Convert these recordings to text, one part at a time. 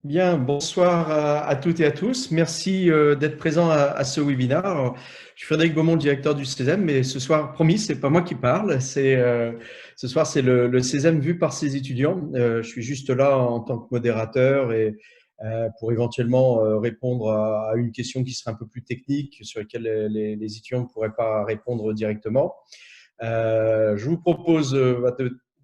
Bien, bonsoir à toutes et à tous. Merci d'être présents à ce webinaire. Alors, je suis Frédéric Beaumont, directeur du CESEM, mais ce soir, promis, c'est pas moi qui parle. Ce soir, c'est le CESEM vu par ses étudiants. Je suis juste là en tant que modérateur et pour éventuellement répondre à une question qui serait un peu plus technique, sur laquelle les étudiants ne pourraient pas répondre directement. Je vous propose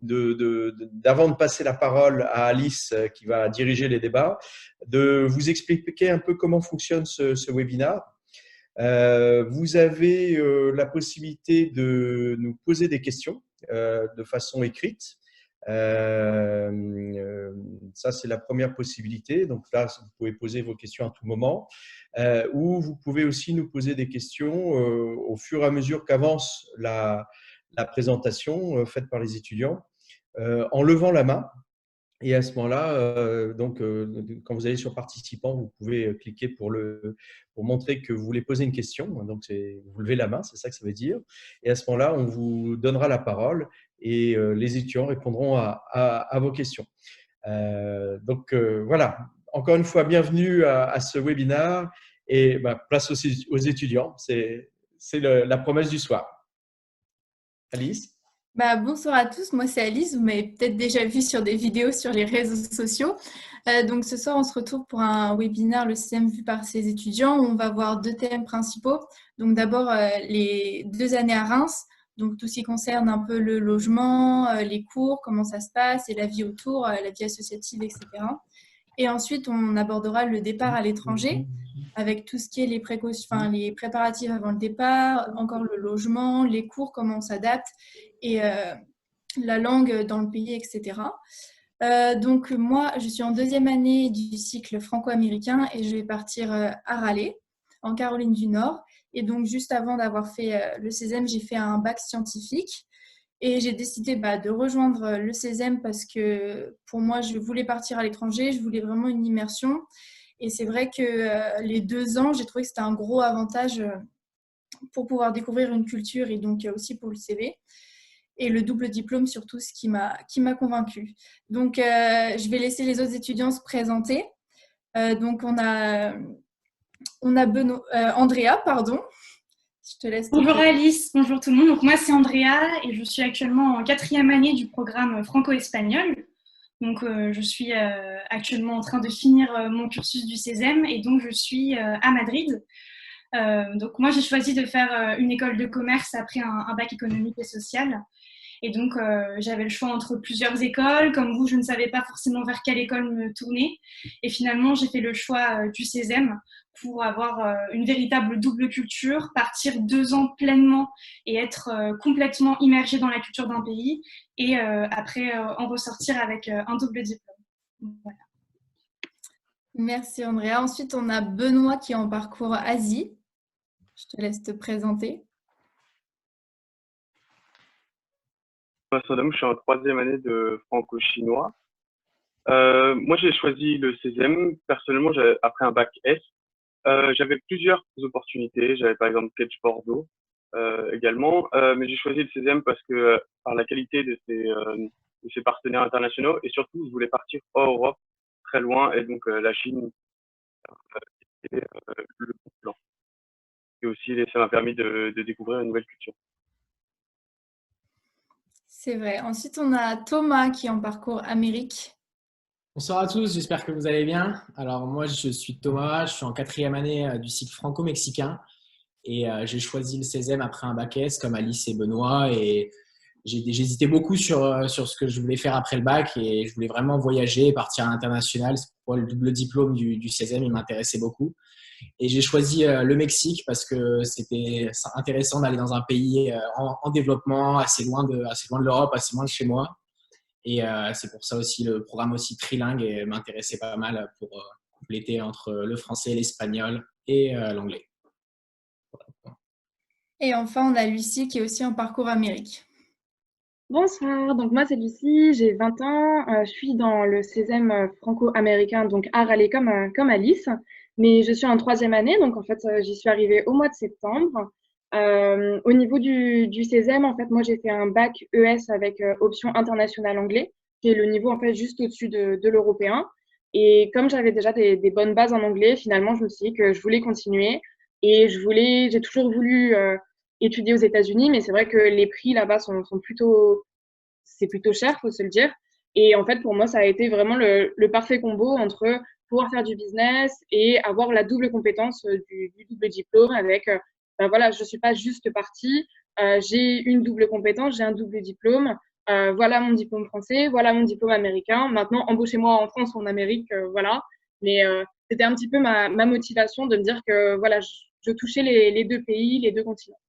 d'avant de passer la parole à Alice qui va diriger les débats, de vous expliquer un peu comment fonctionne ce webinaire. Vous avez la possibilité de nous poser des questions de façon écrite. Ça, c'est la première possibilité. Donc là, vous pouvez poser vos questions à tout moment. Ou vous pouvez aussi nous poser des questions au fur et à mesure qu'avance la présentation faite par les étudiants en levant la main. Et à ce moment-là, quand vous allez sur participants, vous pouvez cliquer pour montrer que vous voulez poser une question. Donc, vous levez la main, c'est ça que ça veut dire. Et à ce moment-là, on vous donnera la parole et les étudiants répondront à vos questions. Voilà, encore une fois, bienvenue à ce webinaire et place aussi aux étudiants. C'est la promesse du soir. Alice? Bonsoir à tous, moi c'est Alice, vous m'avez peut-être déjà vu sur des vidéos sur les réseaux sociaux. Donc ce soir on se retrouve pour un webinaire, le CESEM vu par ses étudiants, où on va voir deux thèmes principaux. Donc d'abord les 2 années à Reims, donc tout ce qui concerne un peu le logement, les cours, comment ça se passe et la vie autour, la vie associative, etc. Et ensuite on abordera le départ à l'étranger avec tout ce qui est les précautions, enfin, les préparatifs avant le départ, encore le logement, les cours, comment on s'adapte et la langue dans le pays, etc. Donc moi, je suis en 2e année du cycle franco-américain et je vais partir à Raleigh, en Caroline du Nord. Et donc juste avant d'avoir fait le CESEM, j'ai fait un bac scientifique. Et j'ai décidé de rejoindre le CESEM parce que pour moi, je voulais partir à l'étranger, je voulais vraiment une immersion. Et c'est vrai que les 2 ans, j'ai trouvé que c'était un gros avantage pour pouvoir découvrir une culture et donc aussi pour le CV. Et le double diplôme, surtout, ce qui m'a convaincue. Donc, je vais laisser les autres étudiants se présenter. Donc, on a Andrea, pardon. Je te laisse te Bonjour présenter. Alice, bonjour tout le monde. Donc moi c'est Andrea et je suis actuellement en 4e année du programme franco-espagnol. Donc je suis actuellement en train de finir mon cursus du CESEM et donc je suis à Madrid. Donc moi j'ai choisi de faire une école de commerce après un bac économique et social. Et donc, j'avais le choix entre plusieurs écoles. Comme vous, je ne savais pas forcément vers quelle école me tourner. Et finalement, j'ai fait le choix du CESEM pour avoir une véritable double culture, partir 2 ans pleinement et être complètement immergée dans la culture d'un pays. Et après, en ressortir avec un double diplôme. Voilà. Merci, Andrea. Ensuite, on a Benoît qui est en parcours Asie. Je te laisse te présenter. Je suis en 3e année de franco-chinois. Moi, j'ai choisi le 16e. Personnellement, après un bac S, j'avais plusieurs opportunités. J'avais par exemple Ketch Bordeaux également, mais j'ai choisi le 16e parce que par la qualité de ses partenaires internationaux et surtout, je voulais partir hors Europe, très loin, et donc la Chine était le bon plan. Et aussi, ça m'a permis de découvrir une nouvelle culture. C'est vrai. Ensuite, on a Thomas qui est en parcours Amérique. Bonsoir à tous, j'espère que vous allez bien. Alors moi je suis Thomas, je suis en 4e année du cycle franco-mexicain et j'ai choisi le 16e après un bac S comme Alice et Benoît et j'hésitais beaucoup sur ce que je voulais faire après le bac et je voulais vraiment voyager et partir à l'international. C'est pourquoi le double diplôme du 16e il m'intéressait beaucoup. Et j'ai choisi le Mexique parce que c'était intéressant d'aller dans un pays en développement, assez loin de l'Europe, assez loin de chez moi. Et c'est pour ça aussi le programme aussi trilingue et m'intéressait pas mal pour compléter entre le français, l'espagnol et l'anglais. Et enfin, on a Lucie qui est aussi en parcours Amérique. Bonsoir, donc moi c'est Lucie, j'ai 20 ans, je suis dans le 16e franco-américain, donc à Raleigh comme Alice, mais je suis en 3e année, donc en fait j'y suis arrivée au mois de septembre. Au niveau du 16e, en fait moi j'ai fait un bac ES avec option internationale anglais, qui est le niveau en fait juste au-dessus de l'européen. Et comme j'avais déjà des bonnes bases en anglais, finalement, je me suis dit que je voulais continuer. Et j'ai toujours voulu étudier aux États-Unis, mais c'est vrai que les prix là-bas c'est plutôt cher, faut se le dire. Et en fait, pour moi, ça a été vraiment le parfait combo entre pouvoir faire du business et avoir la double compétence du double diplôme avec, ben voilà, je suis pas juste partie, j'ai une double compétence, j'ai un double diplôme, voilà mon diplôme français, voilà mon diplôme américain. Maintenant, embauchez-moi en France ou en Amérique, voilà. Mais c'était un petit peu ma motivation de me dire que voilà, je touchais les deux pays, les deux continents.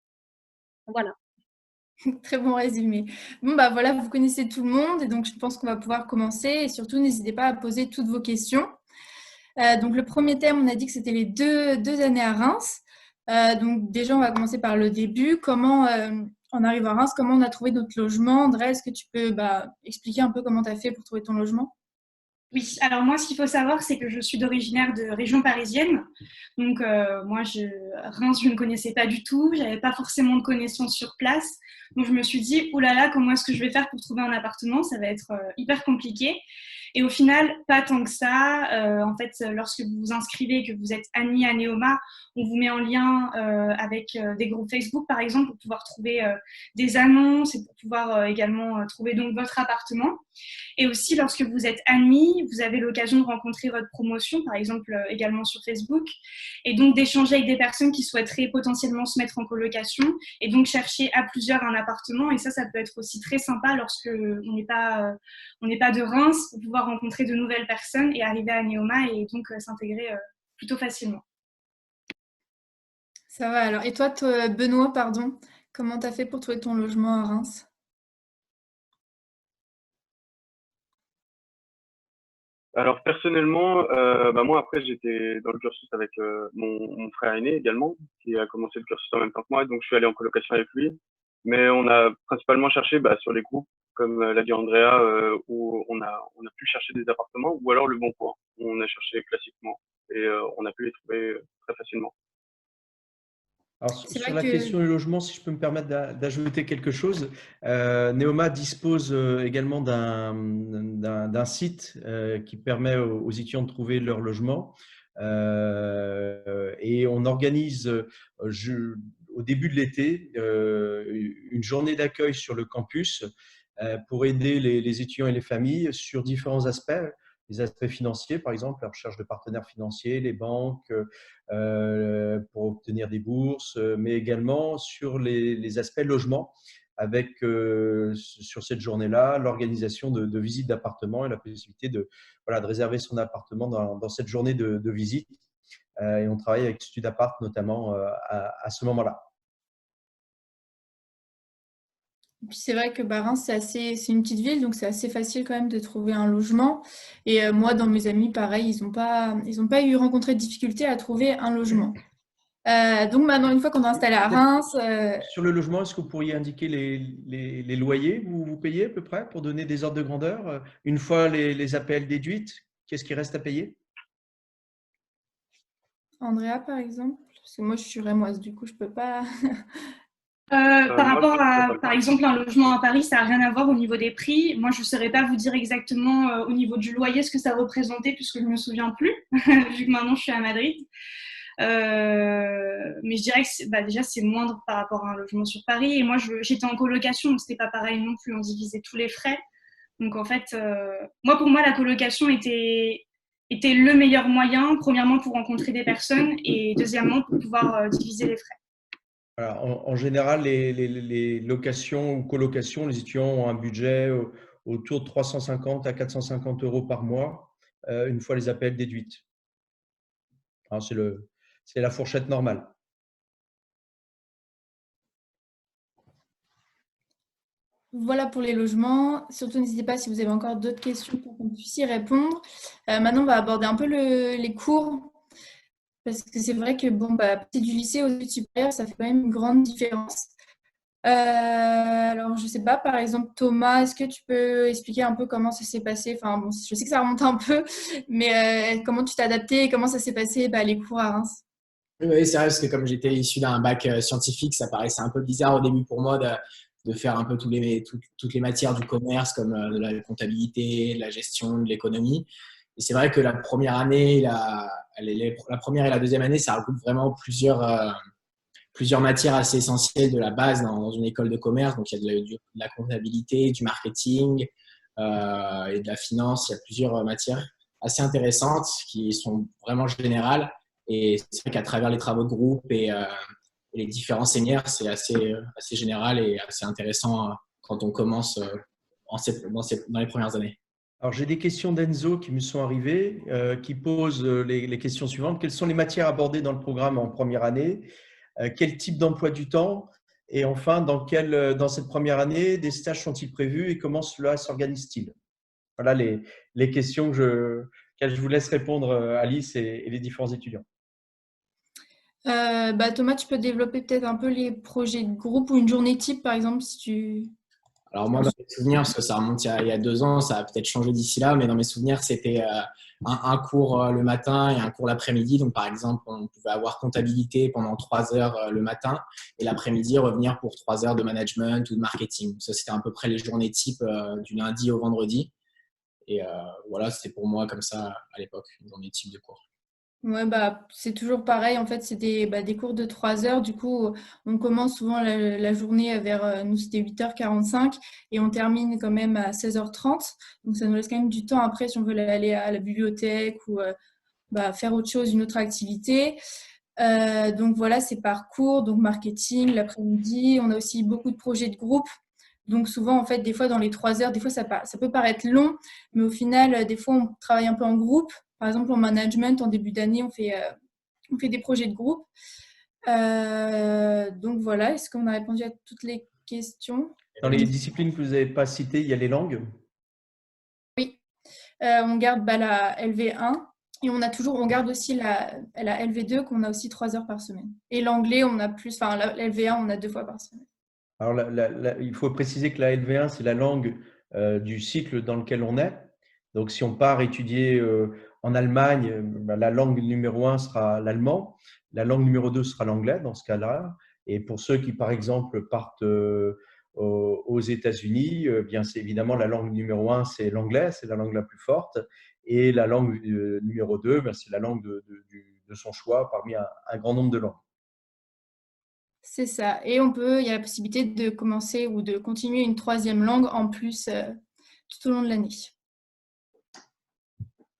Voilà. Très bon résumé. Bon, bah voilà, vous connaissez tout le monde et donc je pense qu'on va pouvoir commencer et surtout n'hésitez pas à poser toutes vos questions. Donc le premier thème, on a dit que c'était les deux années à Reims. Donc déjà, on va commencer par le début. Comment on arrive à Reims, comment on a trouvé notre logement? André, est-ce que tu peux expliquer un peu comment tu as fait pour trouver ton logement? Oui, alors moi, ce qu'il faut savoir, c'est que je suis d'originaire de région parisienne. Donc, moi, Reims, je ne connaissais pas du tout. Je n'avais pas forcément de connaissances sur place. Donc, je me suis dit, oh là là, comment est-ce que je vais faire pour trouver un appartement? Ça va être hyper compliqué. Et au final, pas tant que ça. En fait, lorsque vous vous inscrivez, que vous êtes admis à Neoma, on vous met en lien avec des groupes Facebook, par exemple, pour pouvoir trouver des annonces et pour pouvoir également trouver donc votre appartement. Et aussi, lorsque vous êtes admis, vous avez l'occasion de rencontrer votre promotion, par exemple également sur Facebook, et donc d'échanger avec des personnes qui souhaiteraient potentiellement se mettre en colocation et donc chercher à plusieurs un appartement. Et ça peut être aussi très sympa lorsque on n'est pas de Reims pour pouvoir rencontrer de nouvelles personnes et arriver à Neoma et donc s'intégrer plutôt facilement. Ça va alors. Et toi, Benoît, pardon, comment tu as fait pour trouver ton logement à Reims? Alors personnellement, moi après j'étais dans le cursus avec mon frère aîné également, qui a commencé le cursus en même temps que moi, donc je suis allé en colocation avec lui. Mais on a principalement cherché sur les groupes, comme l'a dit Andrea, où on a pu chercher des appartements, ou alors le Bon Coin. On a cherché classiquement et on a pu les trouver très facilement. Alors, C'est sur vrai la que question du logement, si je peux me permettre d'ajouter quelque chose, Neoma dispose également d'un site qui permet aux étudiants de trouver leur logement. Et on organise au début de l'été une journée d'accueil sur le campus pour aider les étudiants et les familles sur différents aspects. Les aspects financiers, par exemple, la recherche de partenaires financiers, les banques, pour obtenir des bourses, mais également sur les aspects logement, avec sur cette journée-là l'organisation de visites d'appartements et la possibilité de réserver son appartement dans cette journée de visite. Et on travaille avec Studapart notamment à ce moment-là. Et puis c'est vrai que Reims, c'est une petite ville, donc c'est assez facile quand même de trouver un logement. Et moi, dans mes amis, pareil, ils n'ont pas eu rencontré de difficulté à trouver un logement. Donc maintenant, une fois qu'on est installé à Reims… Sur le logement, est-ce que vous pourriez indiquer les loyers que vous payez à peu près pour donner des ordres de grandeur? Une fois les APL déduites, qu'est-ce qui reste à payer? Andrea, par exemple? Parce que moi, je suis rémoise, du coup, je ne peux pas… Par rapport à, par exemple, un logement à Paris, ça n'a rien à voir au niveau des prix. Moi, je ne saurais pas vous dire exactement au niveau du loyer ce que ça représentait puisque je ne me souviens plus, vu que maintenant je suis à Madrid. Mais je dirais que déjà, c'est moindre par rapport à un logement sur Paris. Et moi, j'étais en colocation, donc ce n'était pas pareil non plus. On divisait tous les frais. Donc, en fait, pour moi, la colocation était le meilleur moyen, premièrement, pour rencontrer des personnes et deuxièmement, pour pouvoir diviser les frais. Alors, en général, les locations ou colocations, les étudiants ont un budget autour de 350 à 450 euros par mois, une fois les APL déduites. C'est la fourchette normale. Voilà pour les logements. Surtout, n'hésitez pas si vous avez encore d'autres questions pour qu'on puisse y répondre. Maintenant, on va aborder un peu les cours. Parce que c'est vrai que passer du lycée aux études supérieures, ça fait quand même une grande différence. Alors, je ne sais pas, par exemple, Thomas, est-ce que tu peux expliquer un peu comment ça s'est passé? Enfin, bon, je sais que ça remonte un peu, mais comment tu t'es adapté et comment ça s'est passé les cours à Reims? Oui, c'est vrai, parce que comme j'étais issu d'un bac scientifique, ça paraissait un peu bizarre au début pour moi de faire un peu toutes les matières du commerce, comme de la comptabilité, de la gestion, de l'économie. Et c'est vrai que la première année, la première et la deuxième année, ça regroupe vraiment plusieurs matières assez essentielles de la base dans une école de commerce. Donc, il y a de la comptabilité, du marketing et de la finance. Il y a plusieurs matières assez intéressantes qui sont vraiment générales. Et c'est vrai qu'à travers les travaux de groupe et les différents séminaires, c'est assez général et assez intéressant quand on commence dans les premières années. Alors, j'ai des questions d'Enzo qui me sont arrivées, qui posent les questions suivantes. Quelles sont les matières abordées dans le programme en première année? Quel type d'emploi du temps? Et enfin, dans cette première année, des stages sont-ils prévus et comment cela s'organise-t-il? Voilà les questions auxquelles je vous laisse répondre, Alice et les différents étudiants. Thomas, tu peux développer peut-être un peu les projets de groupe ou une journée type, par exemple, si tu… Alors moi, dans mes souvenirs, parce que ça remonte il y a 2 ans, ça a peut-être changé d'ici là, mais dans mes souvenirs, c'était un cours le matin et un cours l'après-midi. Donc par exemple, on pouvait avoir comptabilité pendant 3 heures le matin et l'après-midi revenir pour 3 heures de management ou de marketing. Ça, c'était à peu près les journées type du lundi au vendredi. Et voilà, c'était pour moi comme ça à l'époque, une journée type de cours. Ouais, c'est toujours pareil. En fait, c'est des cours de 3 heures. Du coup, on commence souvent la journée vers, nous, c'était 8h45 et on termine quand même à 16h30. Donc, ça nous laisse quand même du temps après si on veut aller à la bibliothèque ou faire autre chose, une autre activité. Donc, voilà, c'est par cours, donc marketing, l'après-midi. On a aussi beaucoup de projets de groupe. Donc, souvent, en fait, des fois, dans les 3 heures, des fois, ça peut paraître long, mais au final, des fois, on travaille un peu en groupe. Par exemple, en management, en début d'année, on fait des projets de groupe. Donc voilà, est-ce qu'on a répondu à toutes les questions? Dans les disciplines que vous n'avez pas citées, il y a les langues? Oui, on garde la LV1 et on garde aussi la LV2 qu'on a aussi 3 heures par semaine. Et l'anglais, on a plus, la LV1, on a 2 fois par semaine. Alors, il faut préciser que la LV1, c'est la langue du cycle dans lequel on est. Donc, si on part étudier en Allemagne, la langue numéro 1 sera l'allemand, la langue numéro 2 sera l'anglais dans ce cas-là. Et pour ceux qui, par exemple, partent aux États-Unis, bien c'est évidemment la langue numéro 1, c'est l'anglais, c'est la langue la plus forte. Et la langue numéro 2, c'est la langue de son choix parmi un grand nombre de langues. C'est ça. Et il y a la possibilité de commencer ou de continuer une 3e langue en plus tout au long de l'année.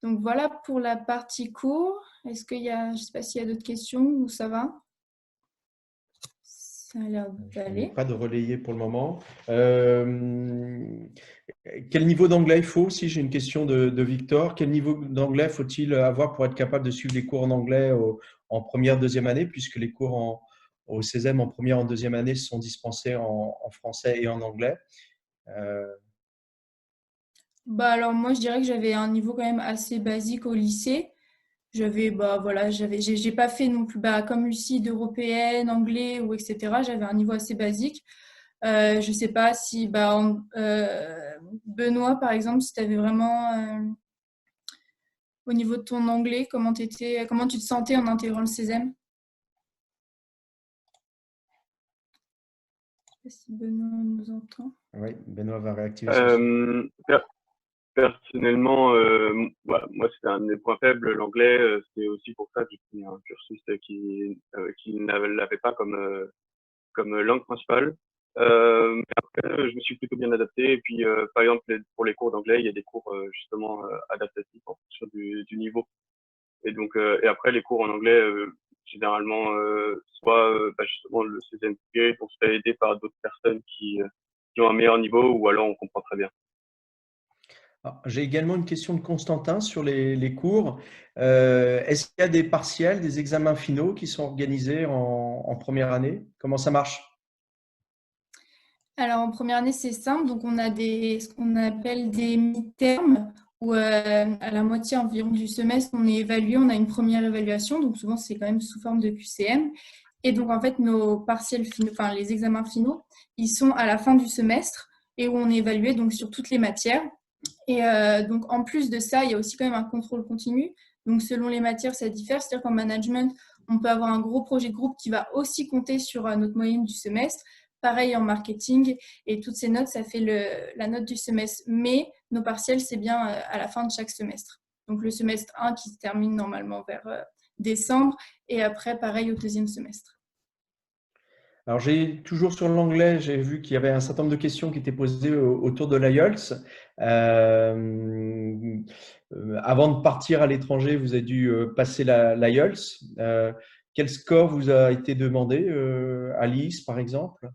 Donc voilà pour la partie cours. Est-ce qu'il y a, je ne sais pas s'il y a d'autres questions ou ça va? Ça a l'air d'aller. Pas de relayer pour le moment. Quel niveau d'anglais il faut? Si j'ai une question de Victor, quel niveau d'anglais faut-il avoir pour être capable de suivre les cours en anglais en première, deuxième année, puisque les cours au CESEM en première, en deuxième année sont dispensés en français et en anglais? Alors moi, je dirais que j'avais un niveau quand même assez basique au lycée. J'ai pas fait non plus comme Lucie d'européenne, anglais ou etc. J'avais un niveau assez basique. Je sais pas si Benoît par exemple, si tu avais vraiment au niveau de ton anglais, comment tu te sentais en intégrant le CESEM? Je sais pas si Benoît nous entend. Oui, Benoît va réactiver. Personnellement, moi c'était un de mes points faibles, l'anglais. C'est aussi pour ça que j'ai pris un cursus qui ne l'avait pas comme langue principale. Mais après, je me suis plutôt bien adapté. Et puis, par exemple, pour les cours d'anglais, il y a des cours justement adaptatifs en fonction du niveau. Et donc, et après, les cours en anglais, généralement, soit justement le CESEM on se fait aider par d'autres personnes qui ont un meilleur niveau, ou alors on comprend très bien. J'ai également une question de Constantin sur les cours. Est-ce qu'il y a des partiels, des examens finaux qui sont organisés en première année? Comment ça marche? Alors, en première année, c'est simple. Donc, on a ce qu'on appelle des mi-termes où, à la moitié environ du semestre, on est évalué. On a une première évaluation. Donc, souvent, c'est quand même sous forme de QCM. Et donc, en fait, nos partiels finaux, les examens finaux, ils sont à la fin du semestre et où on est évalué donc, sur toutes les matières. Et donc, en plus de ça, il y a aussi quand même un contrôle continu. Donc, selon les matières, ça diffère. C'est-à-dire qu'en management, on peut avoir un gros projet de groupe qui va aussi compter sur notre moyenne du semestre. Pareil en marketing. Et toutes ces notes, ça fait la note du semestre. Mais nos partiels, c'est bien à la fin de chaque semestre. Donc le semestre 1 qui se termine normalement vers décembre et après pareil au deuxième semestre. Alors, j'ai toujours sur l'anglais, j'ai vu qu'il y avait un certain nombre de questions qui étaient posées autour de l'IELTS. Avant de partir à l'étranger, vous avez dû passer l'IELTS. Quel score vous a été demandé, Alice, par exemple?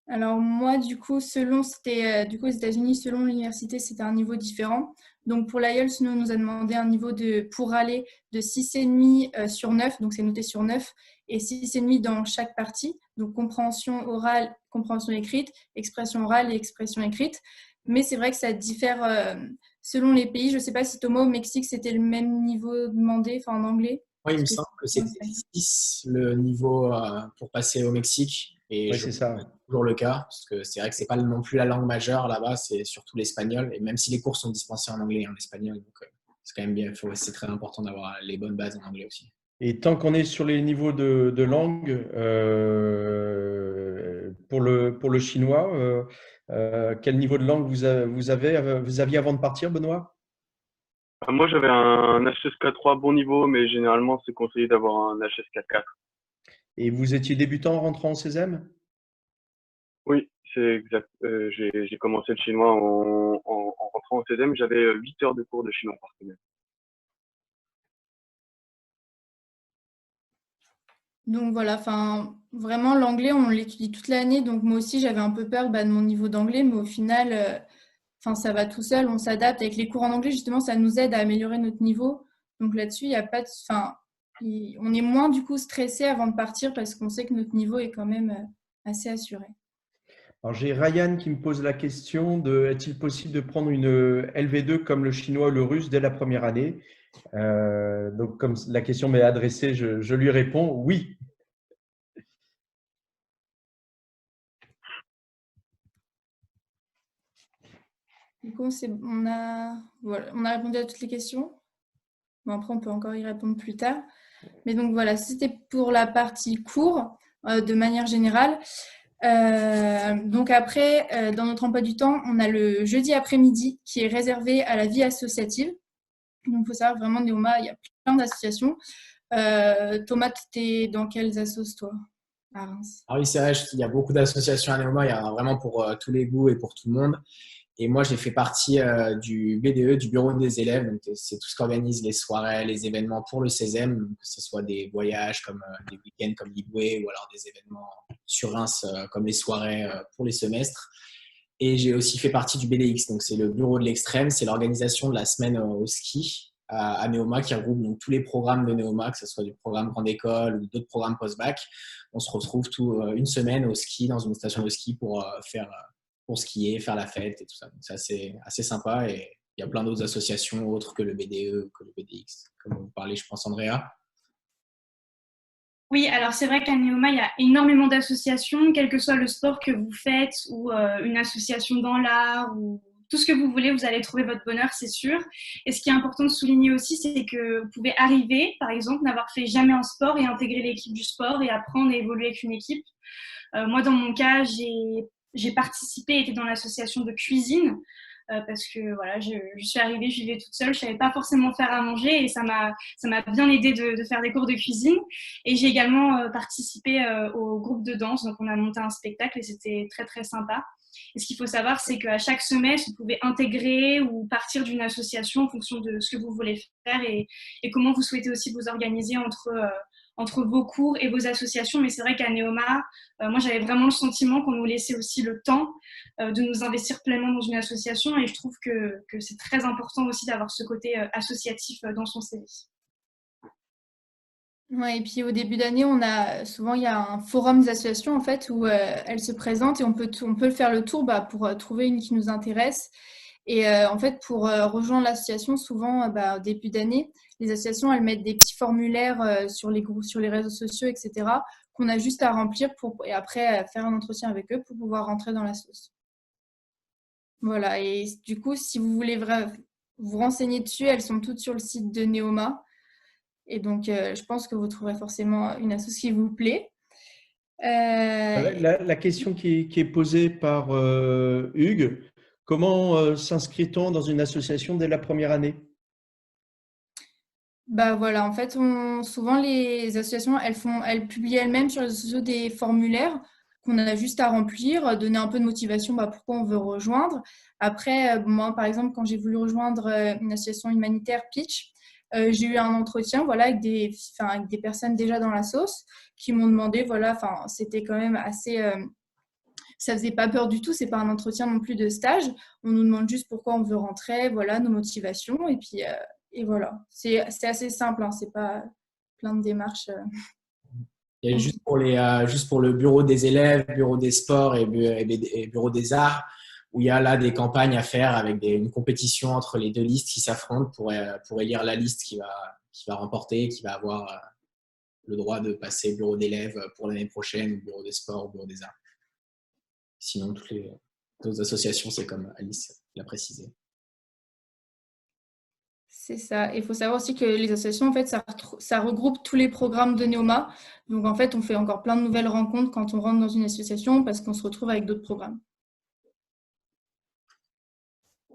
Alors moi, du coup, c'était aux États-Unis, selon l'université, c'était un niveau différent. Donc pour l'IELTS, nous, on nous a demandé un niveau pour aller de 6,5 sur 9, donc c'est noté sur 9, et 6,5 dans chaque partie, donc compréhension orale, compréhension écrite, expression orale et expression écrite. Mais c'est vrai que ça diffère selon les pays. Je ne sais pas si Thomas, au Mexique, c'était le même niveau demandé, enfin en anglais. Oui, il me semble que c'était 6 le niveau pour passer au Mexique. Et Oui, c'est ça. c'est toujours le cas, parce que c'est vrai que ce n'est pas non plus la langue majeure là-bas, c'est surtout l'espagnol. Et même si les cours sont dispensés en anglais et en espagnol, donc c'est quand même bien, c'est très important d'avoir les bonnes bases en anglais aussi. Et tant qu'on est sur les niveaux de langue, pour le chinois, quel niveau de langue vous aviez avant de partir, Benoît? Moi, j'avais un HSK3 bon niveau, mais généralement, c'est conseillé d'avoir un HSK4. Et vous étiez débutant en rentrant en CESEM? Oui, c'est exact. J'ai commencé le chinois en rentrant au 16e. J'avais 8 heures de cours de chinois par semaine. Donc voilà, enfin vraiment l'anglais, on l'étudie toute l'année. Donc moi aussi, j'avais un peu peur de mon niveau d'anglais, mais au final, ça va tout seul, on s'adapte. Avec les cours en anglais, justement, ça nous aide à améliorer notre niveau. Donc là-dessus, il y a pas de, on est moins du coup stressé avant de partir parce qu'on sait que notre niveau est quand même assez assuré. Alors, j'ai Ryan qui me pose la question de est-il possible de prendre une LV2 comme le chinois ou le russe dès la première année? Donc, comme la question m'est adressée, je lui réponds oui. Du coup, on a répondu à toutes les questions. Bon, après, on peut encore y répondre plus tard. Mais donc voilà, c'était pour la partie cours de manière générale. Donc après, dans notre emploi du temps, on a le jeudi après-midi qui est réservé à la vie associative. Donc il faut savoir vraiment, Neoma, il y a plein d'associations. Thomas, tu es dans quelles assos, toi, à Reims? Ah oui, c'est vrai, il y a beaucoup d'associations à Neoma, il y en a vraiment pour tous les goûts et pour tout le monde. Et moi, j'ai fait partie du BDE, du bureau des élèves. Donc, c'est tout ce qui organise les soirées, les événements pour le 16e, que ce soit des voyages comme des week-ends comme l'Iboué ou alors des événements sur Reims comme les soirées pour les semestres. Et j'ai aussi fait partie du BDX, donc c'est le bureau de l'extrême, c'est l'organisation de la semaine au ski à Neoma qui regroupe donc tous les programmes de Neoma, que ce soit du programme Grande École ou d'autres programmes post-bac. On se retrouve une semaine au ski dans une station de ski pour skier, faire la fête et tout ça. Donc c'est assez sympa et il y a plein d'autres associations autres que le BDE, que le BDX, comme vous parlez, je pense, Andrea. Oui, alors c'est vrai qu'à Neoma, il y a énormément d'associations, quel que soit le sport que vous faites ou une association dans l'art ou tout ce que vous voulez, vous allez trouver votre bonheur, c'est sûr. Et ce qui est important de souligner aussi, c'est que vous pouvez arriver, par exemple, n'avoir fait jamais un sport et intégrer l'équipe du sport et apprendre et évoluer avec une équipe. Moi, dans mon cas, j'ai participé, été dans l'association de cuisine parce que voilà, je suis arrivée, je vivais toute seule, je savais pas forcément faire à manger et ça m'a bien aidé de faire des cours de cuisine. Et j'ai également participé au groupe de danse, donc on a monté un spectacle et c'était très très sympa. Et ce qu'il faut savoir, c'est qu'à chaque semestre, vous pouvez intégrer ou partir d'une association en fonction de ce que vous voulez faire et comment vous souhaitez aussi vous organiser entre vos cours et vos associations. Mais c'est vrai qu'à Neoma, moi, j'avais vraiment le sentiment qu'on nous laissait aussi le temps de nous investir pleinement dans une association. Et je trouve que c'est très important aussi d'avoir ce côté associatif dans son CV. Ouais, et puis au début d'année, il y a un forum des associations en fait où elles se présentent et on peut faire le tour pour trouver une qui nous intéresse. Et en fait, pour rejoindre l'association, souvent au début d'année, les associations elles mettent des petits formulaires sur les groupes, sur les réseaux sociaux, etc. qu'on a juste à remplir et après faire un entretien avec eux pour pouvoir rentrer dans l'association. Voilà. Et du coup, si vous voulez vous renseigner dessus, elles sont toutes sur le site de Neoma. Et donc, je pense que vous trouverez forcément une asso qui vous plaît. La question qui est posée par Hugues, comment s'inscrit-on dans une association dès la première année? Bah voilà, en fait, souvent les associations, elles publient elles-mêmes sur les réseaux sociaux des formulaires qu'on a juste à remplir, donner un peu de motivation, bah, pourquoi on veut rejoindre. Après, moi, par exemple, quand j'ai voulu rejoindre une association humanitaire, Pitch, j'ai eu un entretien, voilà, avec des personnes déjà dans la sauce qui m'ont demandé, voilà, enfin, c'était quand même assez, ça faisait pas peur du tout, c'est pas un entretien non plus de stage. On nous demande juste pourquoi on veut rentrer, voilà, nos motivations, et voilà. C'est assez simple, hein, c'est pas plein de démarches Et compliquées. juste pour le bureau des élèves, bureau des sports et bureau des arts, où il y a là des campagnes à faire avec une compétition entre les deux listes qui s'affrontent pour élire la liste qui va remporter, qui va avoir le droit de passer bureau d'élèves pour l'année prochaine, ou bureau des sports, ou bureau des arts. Sinon, toutes les autres associations, c'est comme Alice l'a précisé. C'est ça. Il faut savoir aussi que les associations, en fait, ça regroupe tous les programmes de Neoma. Donc, en fait, on fait encore plein de nouvelles rencontres quand on rentre dans une association parce qu'on se retrouve avec d'autres programmes.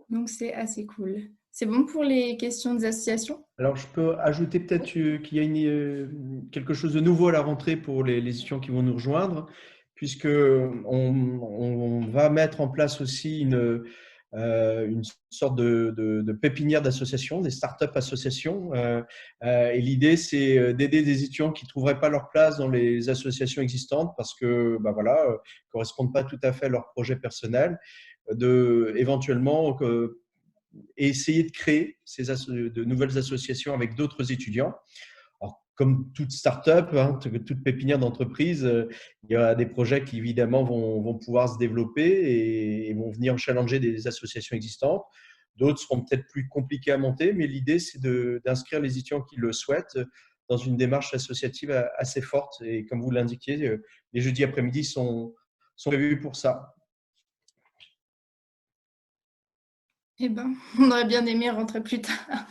Donc, c'est assez cool. C'est bon pour les questions des associations? Alors, je peux ajouter peut-être qu'il y a quelque chose de nouveau à la rentrée pour les étudiants qui vont nous rejoindre, puisque on va mettre en place aussi une sorte de pépinière d'associations, des start-up associations. Et l'idée, c'est d'aider des étudiants qui ne trouveraient pas leur place dans les associations existantes parce que, bah voilà, correspondent pas tout à fait à leur projet personnel, éventuellement et essayer de créer de nouvelles associations avec d'autres étudiants. Alors, comme toute start-up, hein, toute pépinière d'entreprise, il y a des projets qui évidemment vont pouvoir se développer et vont venir challenger des associations existantes. D'autres seront peut-être plus compliqués à monter, mais l'idée, c'est d'inscrire les étudiants qui le souhaitent dans une démarche associative assez forte. Et comme vous l'indiquiez, les jeudis après-midi sont prévus pour ça. Eh ben, on aurait bien aimé rentrer plus tard.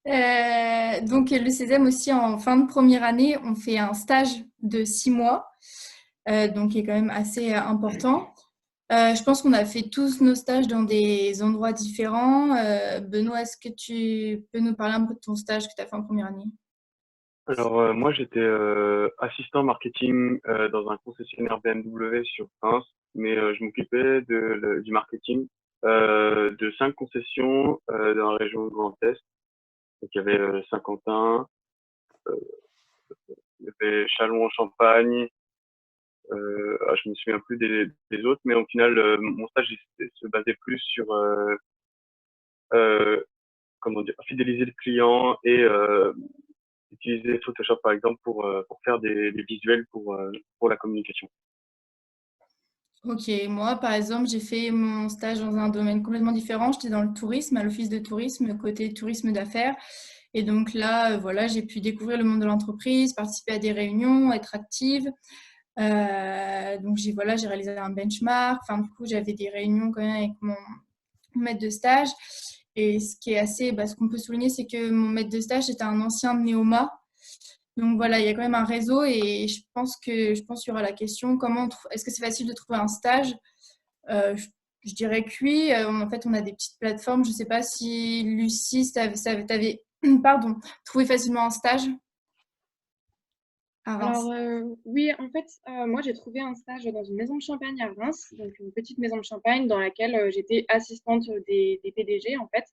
Donc, le CESEM aussi, en fin de première année, on fait un stage de 6 mois, donc qui est quand même assez important. Je pense qu'on a fait tous nos stages dans des endroits différents. Benoît, est-ce que tu peux nous parler un peu de ton stage que tu as fait en première année? Alors, moi, j'étais assistant marketing dans un concessionnaire BMW sur Reims, mais je m'occupais du marketing de 5 concessions dans la région Grand Est. Donc, il y avait Saint-Quentin, euh, il y avait Châlons-en-Champagne, je me souviens plus des autres, mais au final, mon stage se basait plus sur euh, comment dire, fidéliser le client et utiliser Photoshop par exemple pour faire des visuels pour la communication. Ok, moi par exemple, j'ai fait mon stage dans un domaine complètement différent. J'étais dans le tourisme, à l'office de tourisme, côté tourisme d'affaires. Et donc là, voilà, j'ai pu découvrir le monde de l'entreprise, participer à des réunions, être active. Donc voilà, j'ai réalisé un benchmark. Enfin, du coup, j'avais des réunions quand même avec mon maître de stage. Et ce qui est assez, ce qu'on peut souligner, c'est que mon maître de stage était un ancien de Neoma. Donc voilà, il y a quand même un réseau et je pense qu'il y aura la question est-ce que c'est facile de trouver un stage? Euh, je, je dirais que oui. En fait, on a des petites plateformes. Je ne sais pas si Lucie, t'avais pardon, trouvé facilement un stage à Alors, Reims. oui, en fait, moi, j'ai trouvé un stage dans une maison de champagne à Reims, donc une petite maison de champagne dans laquelle j'étais assistante des PDG, en fait.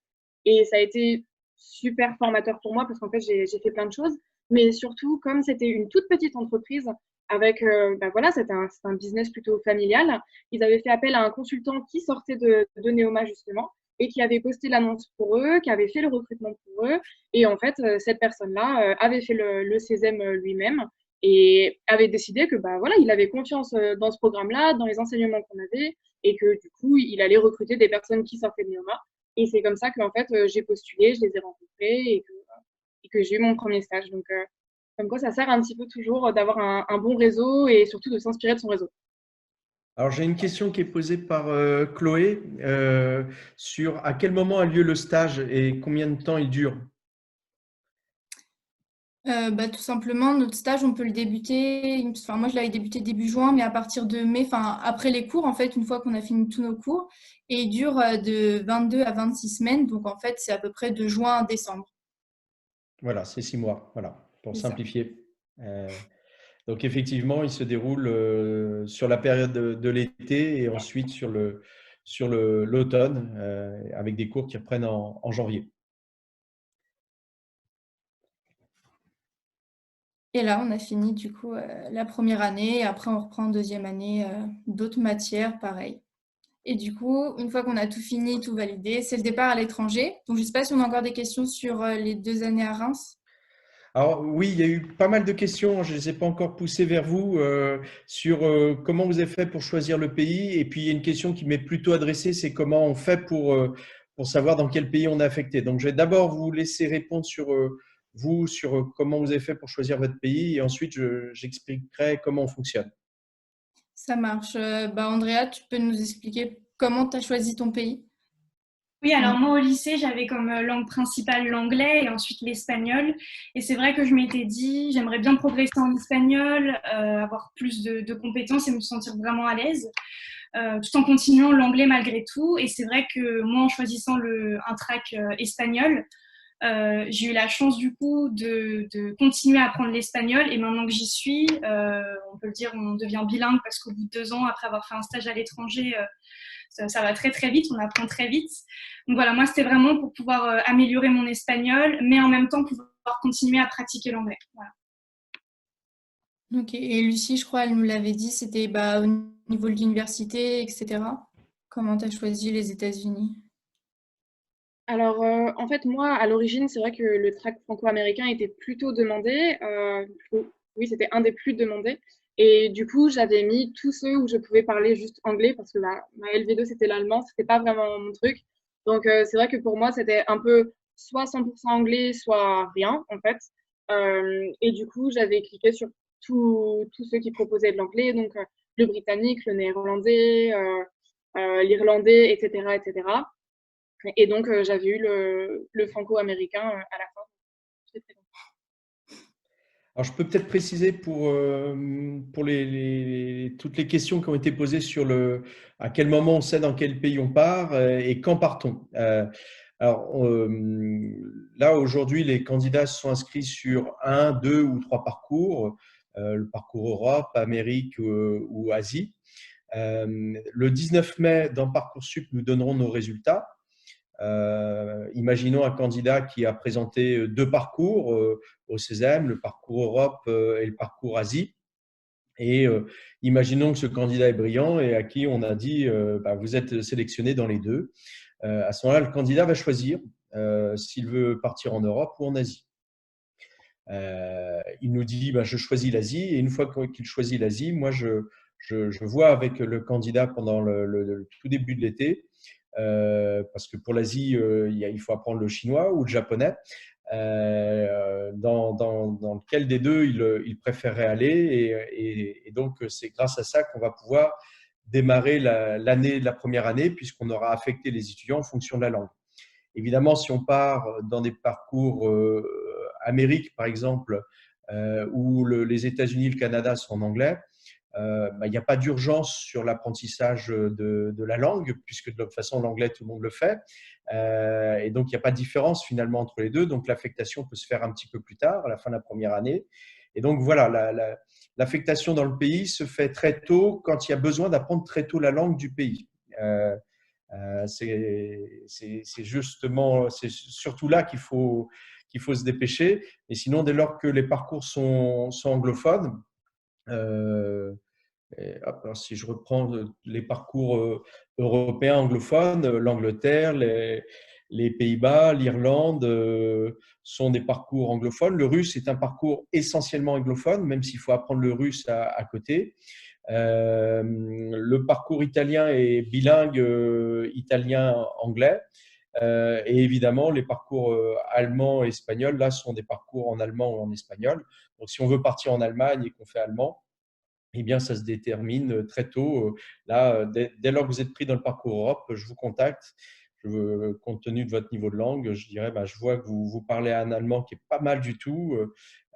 Et ça a été super formateur pour moi parce qu'en fait, j'ai fait plein de choses. Mais surtout, comme c'était une toute petite entreprise avec, voilà, c'était un business plutôt familial, ils avaient fait appel à un consultant qui sortait de Neoma, justement, et qui avait posté l'annonce pour eux, qui avait fait le recrutement pour eux. Et en fait, cette personne-là avait fait le CESEM lui-même et avait décidé que bah voilà, il avait confiance dans ce programme-là, dans les enseignements qu'on avait, et que du coup, il allait recruter des personnes qui sortaient de Neoma. Et c'est comme ça que en fait, j'ai postulé, je les ai rencontrés et que j'ai eu mon premier stage. Donc, comme quoi, ça sert un petit peu toujours d'avoir un bon réseau et surtout de s'inspirer de son réseau. Alors, j'ai une question qui est posée par Chloé sur à quel moment a lieu le stage et combien de temps il dure. Tout simplement, notre stage, on peut le débuter. Enfin, moi, je l'avais débuté début juin, mais à partir de mai, enfin, après les cours, en fait, une fois qu'on a fini tous nos cours, et il dure de 22 à 26 semaines. Donc, en fait, c'est à peu près de juin à décembre. Voilà, c'est 6 mois, voilà, pour C'est ça. simplifier. Donc effectivement, il se déroule sur la période de l'été et ensuite sur l'automne, avec des cours qui reprennent en janvier. Et là, on a fini du coup la première année. Et après, on reprend en deuxième année d'autres matières, pareil. Et du coup, une fois qu'on a tout fini, tout validé, c'est le départ à l'étranger. Donc, je ne sais pas si on a encore des questions sur les 2 années à Reims. Alors oui, il y a eu pas mal de questions, je ne les ai pas encore poussées vers vous, sur comment vous avez fait pour choisir le pays. Et puis il y a une question qui m'est plutôt adressée, c'est comment on fait pour savoir dans quel pays on est affecté. Donc je vais d'abord vous laisser répondre sur vous, sur comment vous avez fait pour choisir votre pays, et ensuite j'expliquerai comment on fonctionne. Ça marche. Andrea, tu peux nous expliquer comment tu as choisi ton pays? Oui, alors moi au lycée, j'avais comme langue principale l'anglais et ensuite l'espagnol. Et c'est vrai que je m'étais dit, j'aimerais bien progresser en espagnol, avoir plus de compétences et me sentir vraiment à l'aise, tout en continuant l'anglais malgré tout. Et c'est vrai que moi, en choisissant un track espagnol, j'ai eu la chance du coup de continuer à apprendre l'espagnol. Et maintenant que j'y suis, on peut le dire, on devient bilingue parce qu'au bout de 2 ans, après avoir fait un stage à l'étranger, ça va très très vite, on apprend très vite. Donc voilà, moi c'était vraiment pour pouvoir améliorer mon espagnol, mais en même temps pouvoir continuer à pratiquer l'anglais. Voilà. Ok. Et Lucie, je crois, elle nous l'avait dit, c'était au niveau de l'université, etc. Comment tu as choisi les États-Unis? Alors, en fait, moi, à l'origine, c'est vrai que le track franco-américain était plutôt demandé. Oui, c'était un des plus demandés. Et du coup, j'avais mis tous ceux où je pouvais parler juste anglais parce que ma LV2, c'était l'allemand, c'était pas vraiment mon truc. Donc, c'est vrai que pour moi, c'était un peu soit 100% anglais, soit rien, en fait. Et du coup, j'avais cliqué sur tous ceux qui proposaient de l'anglais, donc le britannique, le néerlandais, l'irlandais, etc., etc. Et donc, j'avais eu le franco-américain à la fin. J'étais très contente. Alors, je peux peut-être préciser pour toutes les questions qui ont été posées sur à quel moment on sait dans quel pays on part et quand part-on. Alors, là, aujourd'hui, les candidats se sont inscrits sur un, deux ou trois parcours, le parcours Europe, Amérique ou Asie. Le 19 mai, dans Parcoursup, nous donnerons nos résultats. Imaginons un candidat qui a présenté deux parcours au CESEM, le parcours Europe et le parcours Asie. Et imaginons que ce candidat est brillant et à qui on a dit vous êtes sélectionné dans les deux. À ce moment-là, le candidat va choisir s'il veut partir en Europe ou en Asie. Il nous dit je choisis l'Asie, et une fois qu'il choisit l'Asie, moi je vois avec le candidat pendant le tout début de l'été, parce que pour l'Asie, il faut apprendre le chinois ou le japonais, dans lequel des deux il préférerait aller. Et donc, c'est grâce à ça qu'on va pouvoir démarrer la première année, puisqu'on aura affecté les étudiants en fonction de la langue. Évidemment, si on part dans des parcours Amérique, par exemple, où les États-Unis et le Canada sont en anglais, il n'y a pas d'urgence sur l'apprentissage de la langue, puisque de toute façon, l'anglais, tout le monde le fait. Et donc, il n'y a pas de différence finalement entre les deux. Donc, l'affectation peut se faire un petit peu plus tard, à la fin de la première année. Et donc, voilà, l'affectation dans le pays se fait très tôt quand il y a besoin d'apprendre très tôt la langue du pays. C'est justement, c'est surtout là qu'il faut se dépêcher. Et sinon, dès lors que les parcours sont anglophones, alors si je reprends les parcours européens anglophones, l'Angleterre, les Pays-Bas, l'Irlande sont des parcours anglophones. Le russe est un parcours essentiellement anglophone, même s'il faut apprendre le russe à côté. Le parcours italien est bilingue italien-anglais. Et évidemment, les parcours allemand et espagnol, là, sont des parcours en allemand ou en espagnol. Donc, si on veut partir en Allemagne et qu'on fait allemand, eh bien, ça se détermine très tôt. Là, dès lors que vous êtes pris dans le parcours Europe, je vous contacte. Compte tenu de votre niveau de langue, je dirais, je vois que vous parlez un allemand qui est pas mal du tout.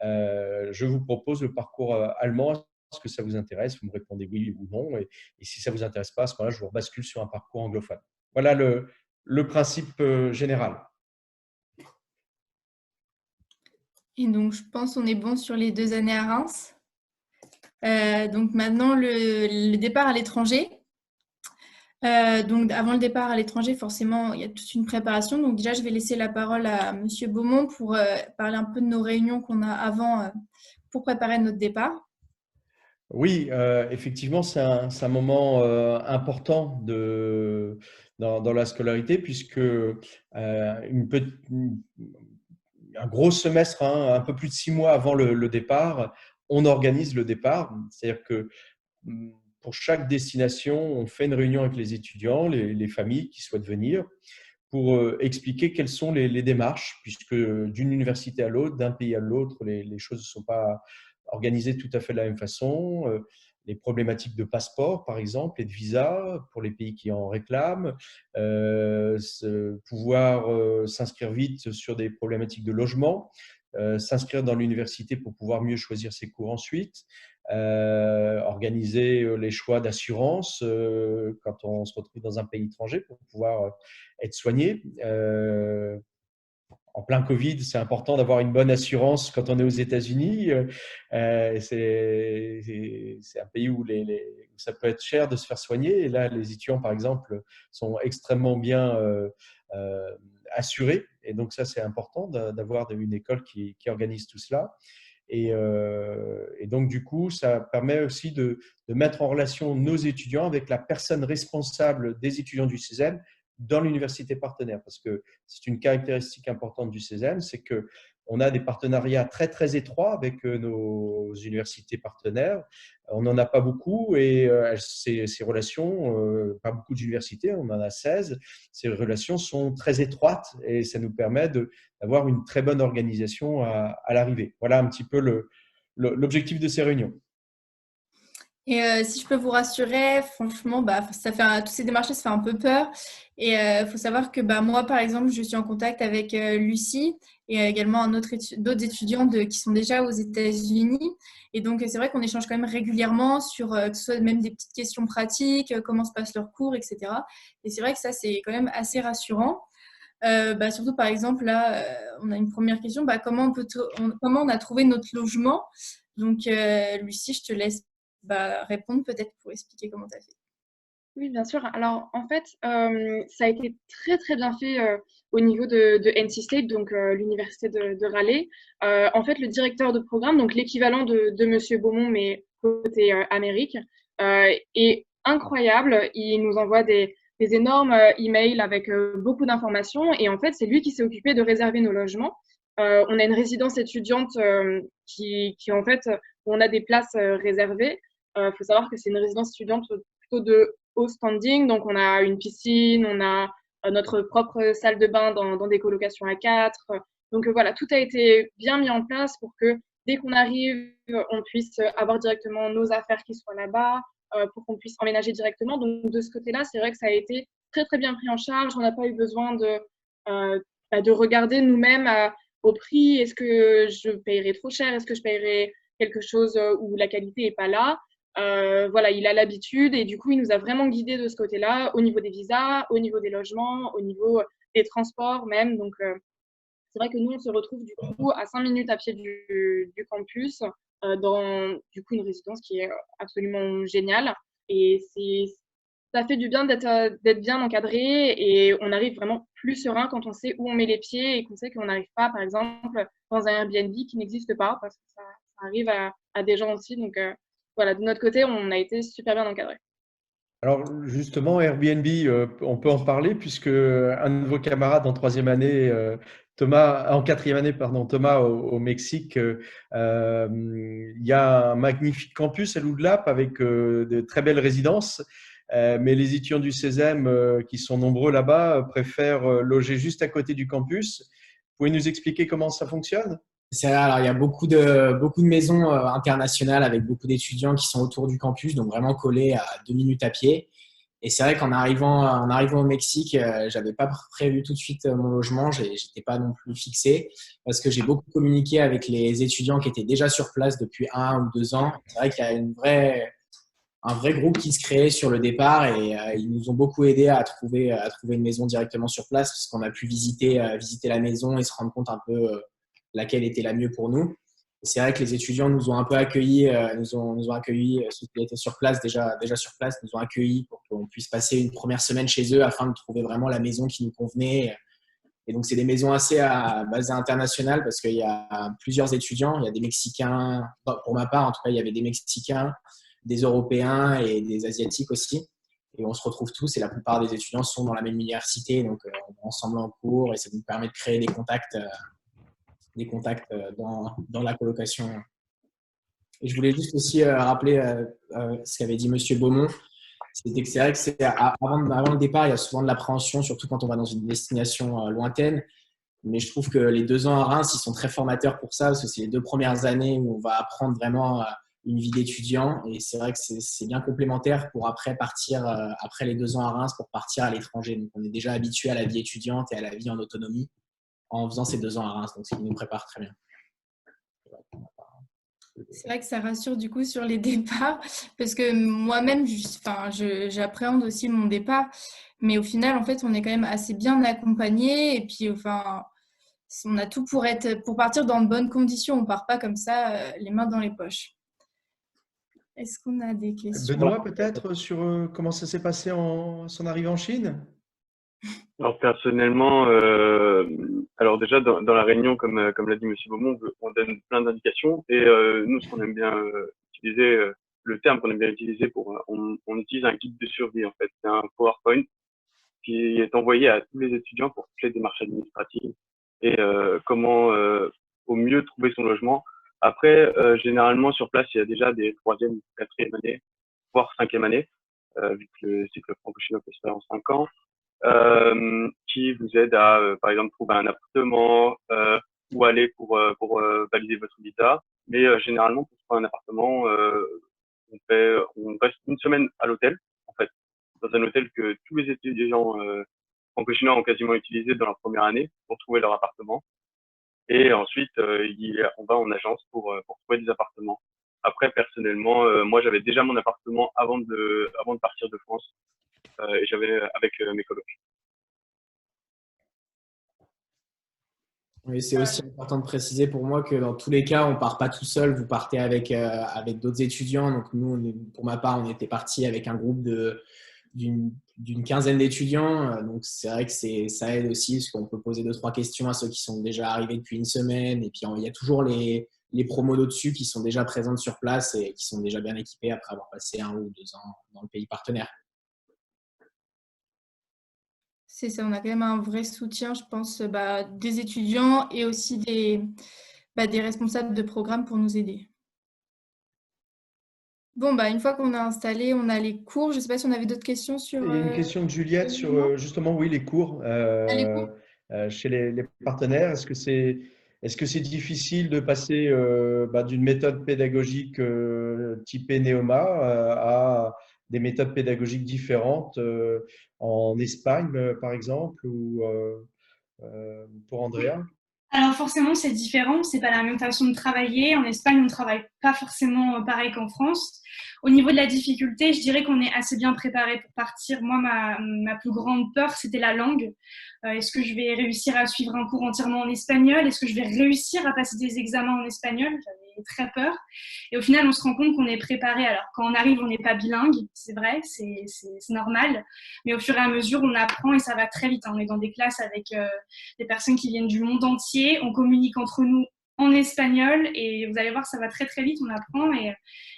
Je vous propose le parcours allemand. Est-ce que ça vous intéresse? Vous me répondez oui ou non. Et si ça ne vous intéresse pas, à ce moment-là, je vous rebascule sur un parcours anglophone. Voilà le principe général. Et donc, je pense qu'on est bon sur les 2 années à Reims. Donc maintenant, le départ à l'étranger. Donc avant le départ à l'étranger, forcément, il y a toute une préparation. Donc déjà, je vais laisser la parole à Monsieur Beaumont pour parler un peu de nos réunions qu'on a avant pour préparer notre départ. Oui, effectivement, c'est un moment important dans la scolarité puisque un gros semestre, hein, un peu plus de 6 mois avant le départ, on organise le départ. C'est-à-dire que pour chaque destination, on fait une réunion avec les étudiants, les familles qui souhaitent venir, pour expliquer quelles sont les démarches, puisque d'une université à l'autre, d'un pays à l'autre, les choses ne sont pas organisées tout à fait de la même façon. Les problématiques de passeport, par exemple, et de visa pour les pays qui en réclament, pouvoir s'inscrire vite sur des problématiques de logement, s'inscrire dans l'université pour pouvoir mieux choisir ses cours ensuite, organiser les choix d'assurance quand on se retrouve dans un pays étranger pour pouvoir être soigné. En plein Covid, c'est important d'avoir une bonne assurance quand on est aux États-Unis. C'est un pays où ça peut être cher de se faire soigner. Et là, les étudiants, par exemple, sont extrêmement bien assurés. Et donc, ça, c'est important d'avoir une école qui organise tout cela. Et donc, du coup, ça permet aussi de mettre en relation nos étudiants avec la personne responsable des étudiants du CESEM dans l'université partenaire. Parce que c'est une caractéristique importante du CESEM, c'est qu'on a des partenariats très, très étroits avec nos universités partenaires. On n'en a pas beaucoup et ces relations, pas beaucoup d'universités, on en a 16, ces relations sont très étroites et ça nous permet d'avoir une très bonne organisation à l'arrivée. Voilà un petit peu l'objectif de ces réunions. Et si je peux vous rassurer, franchement, toutes ces démarches, ça fait un peu peur. Et il faut savoir que moi, par exemple, je suis en contact avec Lucie et également d'autres étudiants qui sont déjà aux États-Unis. Et donc, c'est vrai qu'on échange quand même régulièrement sur que ce soit même des petites questions pratiques, comment se passent leurs cours, etc. Et c'est vrai que ça, c'est quand même assez rassurant. Surtout, par exemple, là, on a une première question. Comment on a trouvé notre logement? Donc, Lucie, je te laisse répondre peut-être pour expliquer comment tu as fait. Oui, bien sûr. Alors, en fait, ça a été très, très bien fait au niveau de NC State, donc l'université de Raleigh. En fait, le directeur de programme, donc l'équivalent de Monsieur Beaumont, mais côté Amérique, est incroyable. Il nous envoie des énormes emails avec beaucoup d'informations. Et en fait, c'est lui qui s'est occupé de réserver nos logements. On a une résidence étudiante qui en fait, on a des places réservées. Faut savoir que c'est une résidence étudiante plutôt de haut standing, donc on a une piscine, on a notre propre salle de bain dans des colocations à 4. Donc voilà, tout a été bien mis en place pour que dès qu'on arrive, on puisse avoir directement nos affaires qui soient là-bas, pour qu'on puisse emménager directement. Donc de ce côté-là, c'est vrai que ça a été très très bien pris en charge. On n'a pas eu besoin de regarder nous-mêmes au prix. Est-ce que je paierai trop cher? Est-ce que je paierai quelque chose où la qualité n'est pas là? Voilà, il a l'habitude et du coup, il nous a vraiment guidés de ce côté-là, au niveau des visas, au niveau des logements, au niveau des transports même. Donc, c'est vrai que nous, on se retrouve du coup à 5 minutes à pied du campus, dans du coup une résidence qui est absolument géniale. Et ça fait du bien d'être bien encadré et on arrive vraiment plus serein quand on sait où on met les pieds et qu'on sait qu'on n'arrive pas, par exemple, dans un Airbnb qui n'existe pas, parce que ça arrive à des gens aussi. Donc, voilà, de notre côté, on a été super bien encadré. Alors justement, Airbnb, on peut en parler puisque un de vos camarades en troisième année, en quatrième année, pardon, Thomas au Mexique, il y a un magnifique campus à Loudlap avec de très belles résidences, mais les étudiants du CESEM qui sont nombreux là-bas préfèrent loger juste à côté du campus. Vous pouvez nous expliquer comment ça fonctionne? Alors, il y a beaucoup de maisons internationales avec beaucoup d'étudiants qui sont autour du campus, donc vraiment collés à 2 minutes à pied. Et c'est vrai qu'en arrivant au Mexique, j'avais pas prévu tout de suite mon logement, j'étais pas non plus fixé parce que j'ai beaucoup communiqué avec les étudiants qui étaient déjà sur place depuis 1 ou 2 ans. C'est vrai qu'il y a un vrai groupe qui se créait sur le départ et ils nous ont beaucoup aidé à trouver une maison directement sur place parce qu'on a pu visiter la maison et se rendre compte un peu laquelle était la mieux pour nous. C'est vrai que les étudiants nous ont un peu accueillis, nous ont accueillis, ceux qui étaient sur place, déjà sur place, nous ont accueillis pour qu'on puisse passer une première semaine chez eux afin de trouver vraiment la maison qui nous convenait. Et donc, c'est des maisons assez à base internationale parce qu'il y a plusieurs étudiants. Il y a des Mexicains, pour ma part, en tout cas, il y avait des Mexicains, des Européens et des Asiatiques aussi. Et on se retrouve tous et la plupart des étudiants sont dans la même université. Donc, on est ensemble en cours et ça nous permet de créer des contacts dans la colocation. Et je voulais juste aussi rappeler ce qu'avait dit Monsieur Beaumont. C'était que c'est vrai que avant le départ, il y a souvent de l'appréhension, surtout quand on va dans une destination lointaine. Mais je trouve que les 2 ans à Reims, ils sont très formateurs pour ça, parce que c'est les 2 premières années où on va apprendre vraiment une vie d'étudiant. Et c'est vrai que c'est bien complémentaire pour après partir, après les 2 ans à Reims, pour partir à l'étranger. Donc, on est déjà habitué à la vie étudiante et à la vie en autonomie en faisant ces 2 ans à Reims. Donc, ce qui nous prépare très bien. C'est vrai que ça rassure du coup sur les départs, parce que moi-même, j'appréhende aussi mon départ, mais au final, en fait, on est quand même assez bien accompagné, et puis, enfin, on a tout pour partir dans de bonnes conditions. On part pas comme ça, les mains dans les poches. Est-ce qu'on a des questions? Benoît, peut-être sur comment ça s'est passé son arrivée en Chine? Alors personnellement, alors déjà dans la réunion, comme l'a dit Monsieur Beaumont, on donne plein d'indications et nous ce qu'on aime bien utiliser, le terme qu'on aime bien utiliser on utilise un guide de survie en fait, c'est un PowerPoint qui est envoyé à tous les étudiants pour toutes les démarches administratives et comment au mieux trouver son logement. Après, généralement sur place, il y a déjà des 3e, 4e années, voire 5e année, vu que le cycle franco-chinois peut se faire en 5 ans. Qui vous aide à, par exemple, trouver un appartement ou aller pour valider votre visa. Mais généralement, pour trouver un appartement, on reste une semaine à l'hôtel, en fait, dans un hôtel que tous les étudiants franco-chinois ont quasiment utilisé dans leur première année pour trouver leur appartement. Et ensuite, on va en agence pour trouver des appartements. Après, personnellement, moi, j'avais déjà mon appartement avant de partir de France. Et j'avais avec mes colocs. Oui, c'est aussi important de préciser pour moi que dans tous les cas, on ne part pas tout seul, vous partez avec d'autres étudiants. Donc nous, pour ma part, on était parti avec un groupe d'une quinzaine d'étudiants. Donc c'est vrai que ça aide aussi, parce qu'on peut poser 2-3 questions à ceux qui sont déjà arrivés depuis une semaine. Et puis il y a toujours les promos d'au-dessus qui sont déjà présentes sur place et qui sont déjà bien équipés après avoir passé 1 ou 2 ans dans le pays partenaire. C'est ça, on a quand même un vrai soutien, je pense, des étudiants et aussi des responsables de programme pour nous aider. Bon, une fois qu'on a installé, on a les cours. Je ne sais pas si on avait d'autres questions sur… Il y a une question de Juliette sur justement, oui, les cours chez les partenaires. Est-ce que c'est difficile de passer d'une méthode pédagogique typée Neoma à des méthodes pédagogiques différentes en Espagne, par exemple, ou pour Andrea? Alors forcément, c'est différent, c'est pas la même façon de travailler. En Espagne, on ne travaille pas forcément pareil qu'en France. Au niveau de la difficulté, je dirais qu'on est assez bien préparé pour partir. Moi, ma plus grande peur, c'était la langue. Est-ce que je vais réussir à suivre un cours entièrement en espagnol? Est-ce que je vais réussir à passer des examens en espagnol? J'avais très peur. Et au final, on se rend compte qu'on est préparé. Alors, quand on arrive, on n'est pas bilingue, c'est vrai, c'est normal. Mais au fur et à mesure, on apprend et ça va très vite. On est dans des classes avec des personnes qui viennent du monde entier. On communique entre nous en espagnol et vous allez voir, ça va très très vite. On apprend et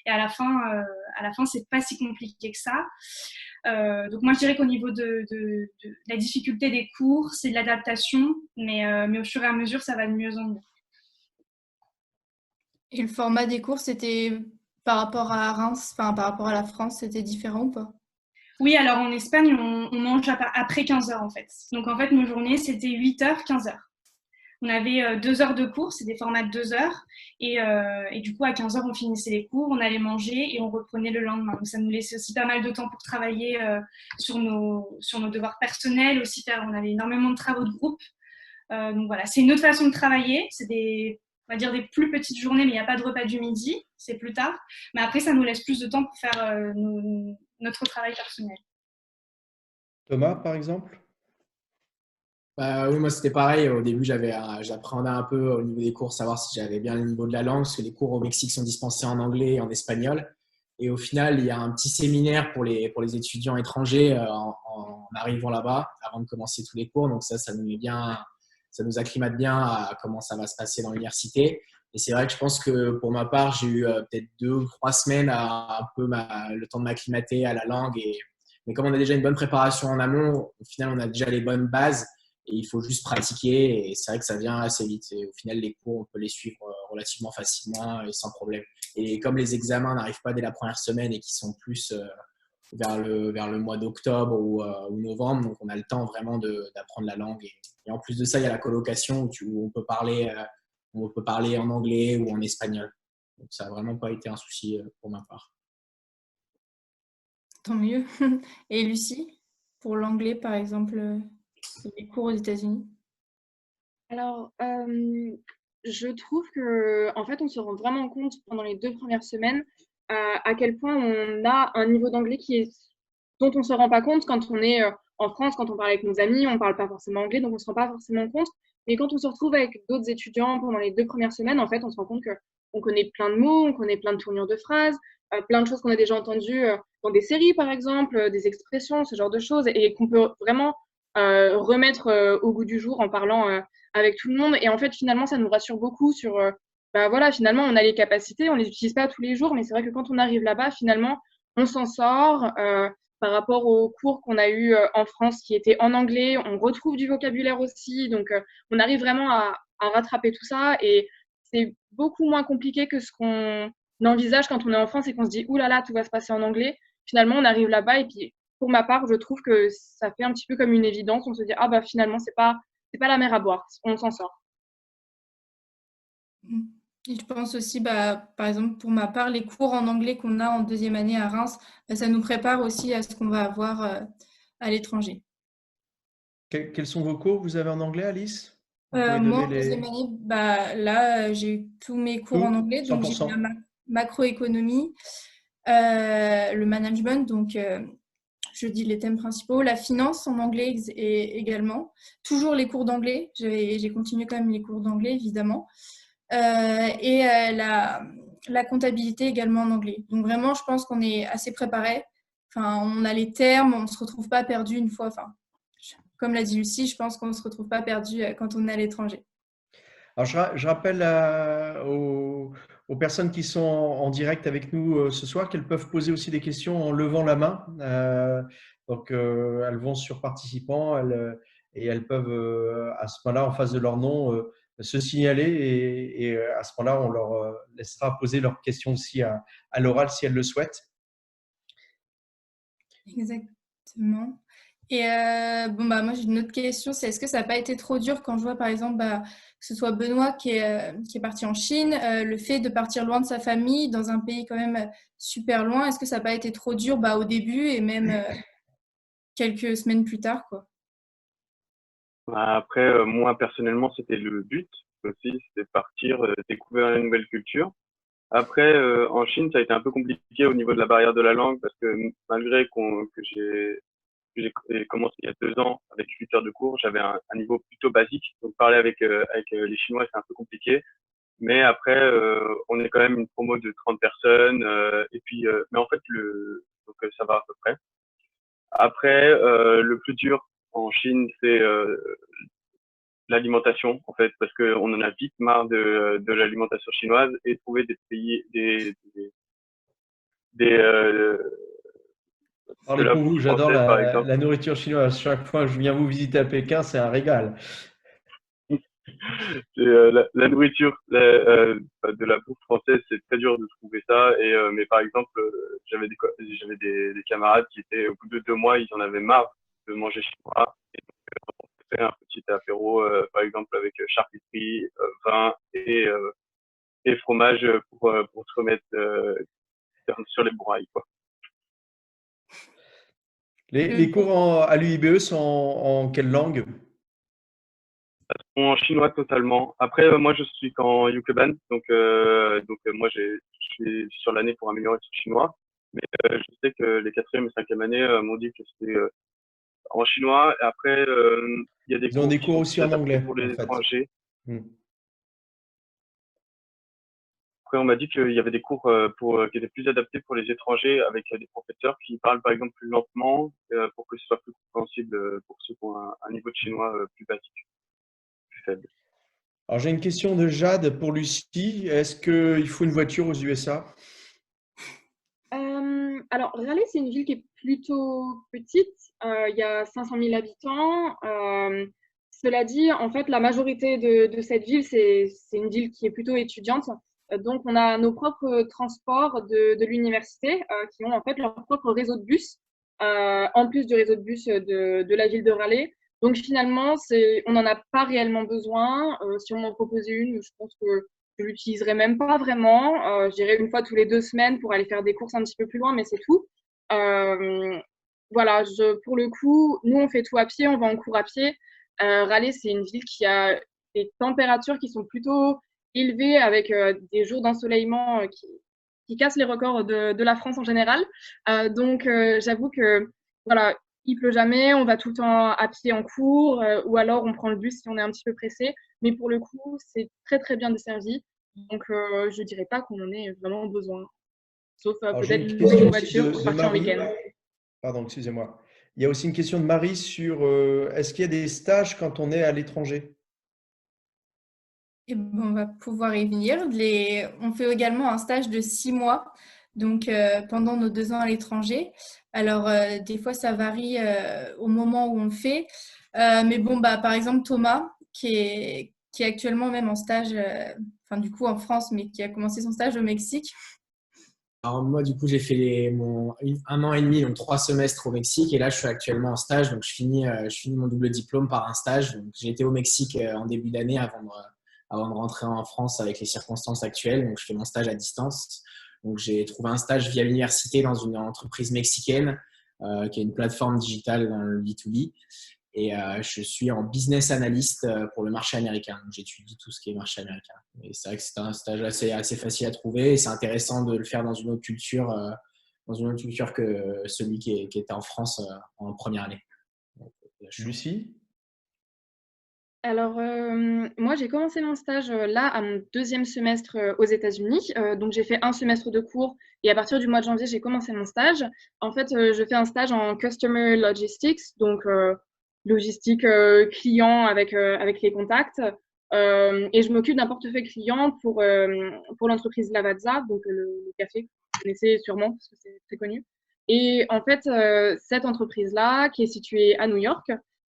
à la fin, c'est pas si compliqué que ça. Donc moi, je dirais qu'au niveau de la difficulté des cours, c'est de l'adaptation, mais au fur et à mesure, ça va de mieux en mieux. Et le format des cours, c'était par rapport à Reims, par rapport à la France, c'était différent ou pas? Oui, alors en Espagne, on mange après 15 heures en fait. Donc en fait, nos journées, c'était 8 heures, 15 heures. On avait 2 heures de cours, c'est des formats de 2 heures. Et du coup, à 15 heures, on finissait les cours, on allait manger et on reprenait le lendemain. Donc ça nous laissait aussi pas mal de temps pour travailler sur nos devoirs personnels, aussi on avait énormément de travaux de groupe. Donc voilà, c'est une autre façon de travailler. C'est on va dire des plus petites journées, mais il n'y a pas de repas du midi, c'est plus tard. Mais après, ça nous laisse plus de temps pour faire notre travail personnel. Thomas, par exemple? Bah, oui, moi c'était pareil. Au début, j'appréhendais un peu au niveau des cours, savoir si j'avais bien le niveau de la langue, parce que les cours au Mexique sont dispensés en anglais et en espagnol. Et au final, il y a un petit séminaire pour les étudiants étrangers en arrivant là-bas, avant de commencer tous les cours. Donc ça nous met bien, ça nous acclimate bien à comment ça va se passer dans l'université. Et c'est vrai que je pense que pour ma part, j'ai eu peut-être 2 ou 3 semaines à un peu le temps de m'acclimater à la langue. Mais comme on a déjà une bonne préparation en amont, au final, on a déjà les bonnes bases. Et il faut juste pratiquer et c'est vrai que ça vient assez vite. Et au final, les cours, on peut les suivre relativement facilement et sans problème. Et comme les examens n'arrivent pas dès la première semaine et qui sont plus vers le mois d'octobre ou novembre, donc on a le temps vraiment d'apprendre la langue. Et en plus de ça, il y a la colocation où on peut parler en anglais ou en espagnol. Donc ça n'a vraiment pas été un souci pour ma part. Tant mieux. Et Lucie, pour l'anglais, par exemple, les cours aux États-Unis? Alors, je trouve que, en fait, on se rend vraiment compte pendant les 2 premières semaines, à quel point on a un niveau d'anglais dont on se rend pas compte quand on est, en France, quand on parle avec nos amis, on parle pas forcément anglais, donc on se rend pas forcément compte. Mais quand on se retrouve avec d'autres étudiants pendant les 2 premières semaines, en fait, on se rend compte qu'on connaît plein de mots, on connaît plein de tournures de phrases, plein de choses qu'on a déjà entendues, dans des séries, par exemple, des expressions, ce genre de choses et qu'on peut vraiment, remettre, au goût du jour en parlant, avec tout le monde. Et en fait, finalement, ça nous rassure beaucoup sur, bah voilà, finalement, on a les capacités, on les utilise pas tous les jours, mais c'est vrai que quand on arrive là-bas, finalement, on s'en sort. Par rapport aux cours qu'on a eu en France qui étaient en anglais, on retrouve du vocabulaire aussi. Donc, on arrive vraiment à rattraper tout ça. Et c'est beaucoup moins compliqué que ce qu'on envisage quand on est en France et qu'on se dit, ouh là là, tout va se passer en anglais. Finalement, on arrive là-bas et puis, pour ma part, je trouve que ça fait un petit peu comme une évidence. On se dit, ah bah finalement, c'est pas la mer à boire, on s'en sort. Mmh. Et je pense aussi, bah, par exemple, pour ma part, les cours en anglais qu'on a en deuxième année à Reims, bah, ça nous prépare aussi à ce qu'on va avoir à l'étranger. Quels sont vos cours que vous avez en anglais, Alice? Vous pouvez Moi, donner en deuxième les année, bah, là, j'ai eu tous mes cours en tout, anglais. Donc, j'ai eu la 100%. macroéconomie, le management, donc je dis les thèmes principaux, la finance en anglais également. Toujours les cours d'anglais. J'ai continué quand même les cours d'anglais, évidemment. Et la comptabilité également en anglais. Donc vraiment, je pense qu'on est assez préparé. Enfin, on a les termes, on ne se retrouve pas perdu une fois. Enfin, comme l'a dit Lucie, je pense qu'on ne se retrouve pas perdu quand on est à l'étranger. Alors, je rappelle aux personnes qui sont en direct avec nous ce soir qu'elles peuvent poser aussi des questions en levant la main. Donc, elles vont sur participants et elles peuvent, à ce moment-là, en face de leur nom, se signaler et à ce moment-là, on leur laissera poser leurs questions aussi à l'oral si elles le souhaitent. Exactement. Et bon, bah, moi, j'ai une autre question, c'est est-ce que ça n'a pas été trop dur quand je vois, par exemple, bah, que ce soit Benoît qui est parti en Chine, le fait de partir loin de sa famille, dans un pays quand même super loin, est-ce que ça n'a pas été trop dur bah, au début et même quelques semaines plus tard, quoi? Après, moi personnellement, c'était le but aussi, c'était de partir, découvrir une nouvelle culture. Après, en Chine, ça a été un peu compliqué au niveau de la barrière de la langue parce que malgré que j'ai commencé il y a 2 ans avec 8 heures de cours, j'avais un niveau plutôt basique. Donc parler avec les Chinois, c'est un peu compliqué. Mais après, on est quand même une promo de 30 personnes. Et puis, mais en fait, donc ça va à peu près. Après, le plus dur en Chine, c'est l'alimentation, en fait, parce qu'on en a vite marre de l'alimentation chinoise et trouver des pays, des, de Parlez la pour vous, bouffe j'adore française, par exemple. la nourriture chinoise. Chaque fois que je viens vous visiter à Pékin, c'est un régal. C'est, la nourriture, de la bouffe française, c'est très dur de trouver ça. Mais par exemple, j'avais des camarades qui étaient, au bout de 2 mois, ils en avaient marre de manger chinois. Et donc, on fait un petit apéro, par exemple, avec charcuterie, vin et fromage pour se remettre sur les bourrailles, quoi. Les cours à l'UIBE sont en quelle langue? En chinois totalement. Après, moi, je suis qu'en Yukeban, donc moi, je suis sur l'année pour améliorer son chinois. Mais je sais que les quatrième et cinquième années m'ont dit que c'était en chinois. Et après, il y a des Ils ont cours des qui cours sont aussi plus en adaptés anglais, pour en les fait. étrangers. Hmm. Après, on m'a dit qu'il y avait des cours qui étaient plus adaptés pour les étrangers avec des professeurs qui parlent par exemple plus lentement pour que ce soit plus compréhensible pour ceux qui ont un niveau de chinois plus basique, plus faible. Alors, j'ai une question de Jade pour Lucie. Est-ce qu'il faut une voiture aux USA? Alors, Raleigh, c'est une ville qui est plutôt petite. Il y a 500 000 habitants. Cela dit, en fait, la majorité de cette ville, c'est une ville qui est plutôt étudiante. Donc, on a nos propres transports de l'université qui ont en fait leur propre réseau de bus, en plus du réseau de bus de la ville de Raleigh. Donc, finalement, on n'en a pas réellement besoin. Si on m'en proposait une, je pense que je l'utiliserai même pas vraiment. J'irai une fois tous les 2 semaines pour aller faire des courses un petit peu plus loin, mais c'est tout. Euh, voilà, pour le coup, nous, on fait tout à pied, on va en cours à pied. Raleigh, c'est une ville qui a des températures qui sont plutôt élevées avec des jours d'ensoleillement qui cassent les records de la France en général. Donc, j'avoue que voilà, il pleut jamais, on va tout le temps à pied en cours, ou alors on prend le bus si on est un petit peu pressé. Mais pour le coup, c'est très très bien desservi. Donc, je dirais pas qu'on en ait vraiment besoin. Sauf Alors, j'ai peut-être une louer une question aussi voiture pour de partir en Marie. week-end. Pardon, excusez-moi. Il y a aussi une question de Marie sur est-ce qu'il y a des stages quand on est à l'étranger? Et bon, on va pouvoir y venir. On fait également un stage de 6 mois, donc pendant nos 2 ans à l'étranger. Alors, des fois, ça varie au moment où on le fait. Mais bon, bah, par exemple, Thomas, qui est actuellement même en stage, enfin, du coup, en France, mais qui a commencé son stage au Mexique. Alors moi, du coup, j'ai fait 1 an et demi, donc 3 semestres au Mexique. Et là, je suis actuellement en stage. Donc, je finis mon double diplôme par un stage. Donc, j'ai été au Mexique en début d'année avant de rentrer en France avec les circonstances actuelles. Donc, je fais mon stage à distance. Donc, j'ai trouvé un stage via l'université dans une entreprise mexicaine qui est une plateforme digitale dans le B2B. Et je suis en business analyst pour le marché américain. Donc, j'étudie tout ce qui est marché américain. Et c'est vrai que c'est un stage assez facile à trouver et c'est intéressant de le faire dans une autre culture que celui qui était en France en première année. Donc, Lucie? Alors, moi, j'ai commencé mon stage là à mon 2e semestre aux États-Unis. Donc, j'ai fait un semestre de cours et à partir du mois de janvier, j'ai commencé mon stage. En fait, je fais un stage en Customer Logistics, donc logistique client avec les contacts. Et je m'occupe d'un portefeuille client pour l'entreprise Lavazza, donc le café, vous connaissez sûrement parce que c'est très connu. Et en fait, cette entreprise-là, qui est située à New York,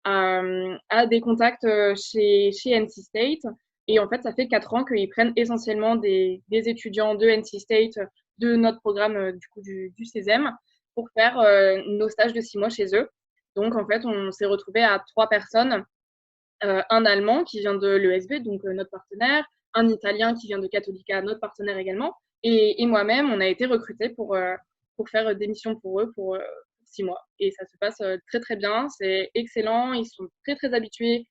a des contacts chez NC State. Et en fait, ça fait 4 ans qu'ils prennent essentiellement des étudiants de NC State, de notre programme du coup du CESEM, pour faire nos stages de 6 mois chez eux. Donc, en fait, on s'est retrouvé à 3 personnes. Un Allemand qui vient de l'ESB, donc notre partenaire, un Italien qui vient de Cattolica, notre partenaire également, et moi-même, on a été recrutés pour faire des missions pour eux pour 6 mois. Et ça se passe très très bien, c'est excellent, ils sont très très habitués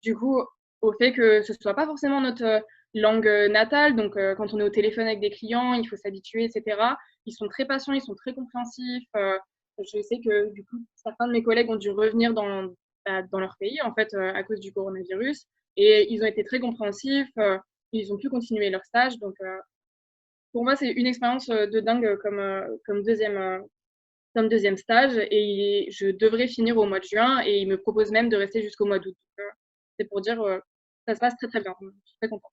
du coup au fait que ce soit pas forcément notre langue natale, donc quand on est au téléphone avec des clients, il faut s'habituer, etc. Ils sont très patients, ils sont très compréhensifs. Je sais que du coup, certains de mes collègues ont dû revenir dans leur pays, en fait, à cause du coronavirus. Et ils ont été très compréhensifs, ils ont pu continuer leur stage. Donc, pour moi, c'est une expérience de dingue comme deuxième stage. Et je devrais finir au mois de juin et ils me proposent même de rester jusqu'au mois d'août. C'est pour dire, ça se passe très, très bien. Je suis très contente.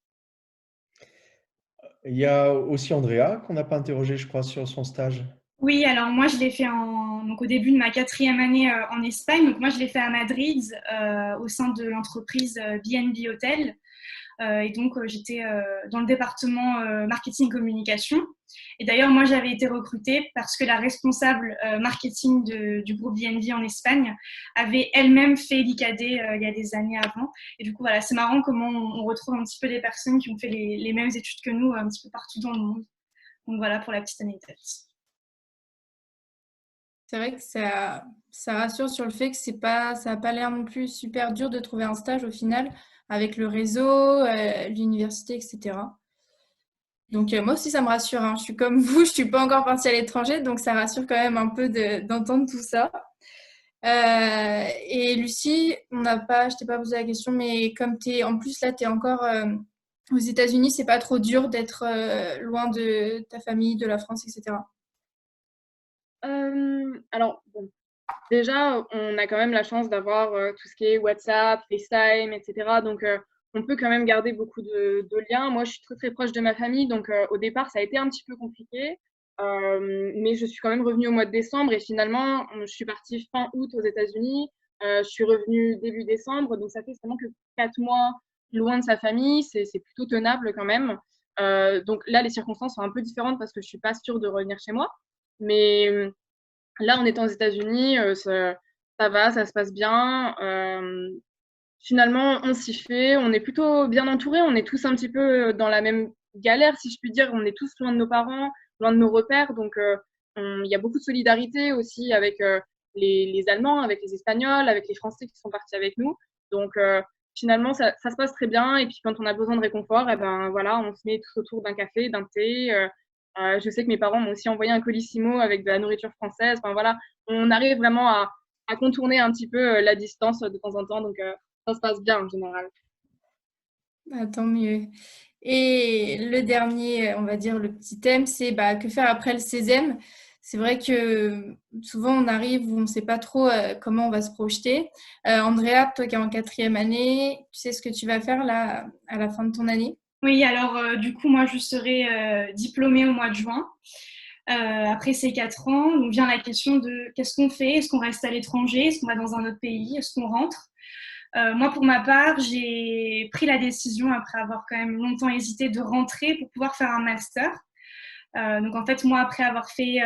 Il y a aussi Andrea qu'on n'a pas interrogé, je crois, sur son stage. Oui, alors moi je l'ai fait donc au début de ma 4e année en Espagne. Donc moi je l'ai fait à Madrid au sein de l'entreprise BNB Hotel. Et donc j'étais dans le département marketing communication. Et d'ailleurs moi j'avais été recrutée parce que la responsable marketing du groupe BNB en Espagne avait elle-même fait l'ICAD il y a des années avant. Et du coup voilà, c'est marrant comment on retrouve un petit peu des personnes qui ont fait les mêmes études que nous un petit peu partout dans le monde. Donc voilà pour la petite anecdote. C'est vrai que ça rassure sur le fait que ça n'a pas l'air non plus super dur de trouver un stage au final avec le réseau, l'université, etc. Donc moi aussi ça me rassure, hein. Je suis comme vous, je ne suis pas encore partie à l'étranger, donc ça rassure quand même un peu d'entendre tout ça. Et Lucie, je t'ai pas posé la question, mais comme en plus là, tu es encore aux États-Unis, c'est pas trop dur d'être loin de ta famille, de la France, etc. Alors, bon, déjà, on a quand même la chance d'avoir tout ce qui est WhatsApp, FaceTime, etc. Donc, on peut quand même garder beaucoup de liens. Moi, je suis très, très proche de ma famille. Donc, au départ, ça a été un petit peu compliqué. Mais je suis quand même revenue au mois de décembre. Et finalement, je suis partie fin août aux États-Unis. Je suis revenue début décembre. Donc, ça fait seulement que 4 mois loin de sa famille. C'est plutôt tenable quand même. Donc, là, les circonstances sont un peu différentes parce que je suis pas sûre de revenir chez moi. Mais là, en étant aux États-Unis, ça va, ça se passe bien. Finalement, on s'y fait. On est plutôt bien entourés. On est tous un petit peu dans la même galère, si je puis dire. On est tous loin de nos parents, loin de nos repères. Donc, il y a beaucoup de solidarité aussi avec les Allemands, avec les Espagnols, avec les Français qui sont partis avec nous. Donc, finalement, ça se passe très bien. Et puis, quand on a besoin de réconfort, eh ben, voilà, on se met tous autour d'un café, d'un thé. Je sais que mes parents m'ont aussi envoyé un colissimo avec de la nourriture française. Enfin, voilà, on arrive vraiment à contourner un petit peu la distance de temps en temps. Donc, ça se passe bien en général. Ah, tant mieux. Et le dernier, on va dire le petit thème, c'est que faire après le 16e. C'est vrai que souvent on arrive où on ne sait pas trop comment on va se projeter. Andrea, toi qui es en 4e année, tu sais ce que tu vas faire là à la fin de ton année? Oui, alors du coup, moi, je serai diplômée au mois de juin. Après ces 4 ans, on vient la question de qu'est-ce qu'on fait? Est-ce qu'on reste à l'étranger? Est-ce qu'on va dans un autre pays? Est-ce qu'on rentre? Moi, pour ma part, j'ai pris la décision, après avoir quand même longtemps hésité, de rentrer pour pouvoir faire un master. Donc, en fait, moi, après avoir fait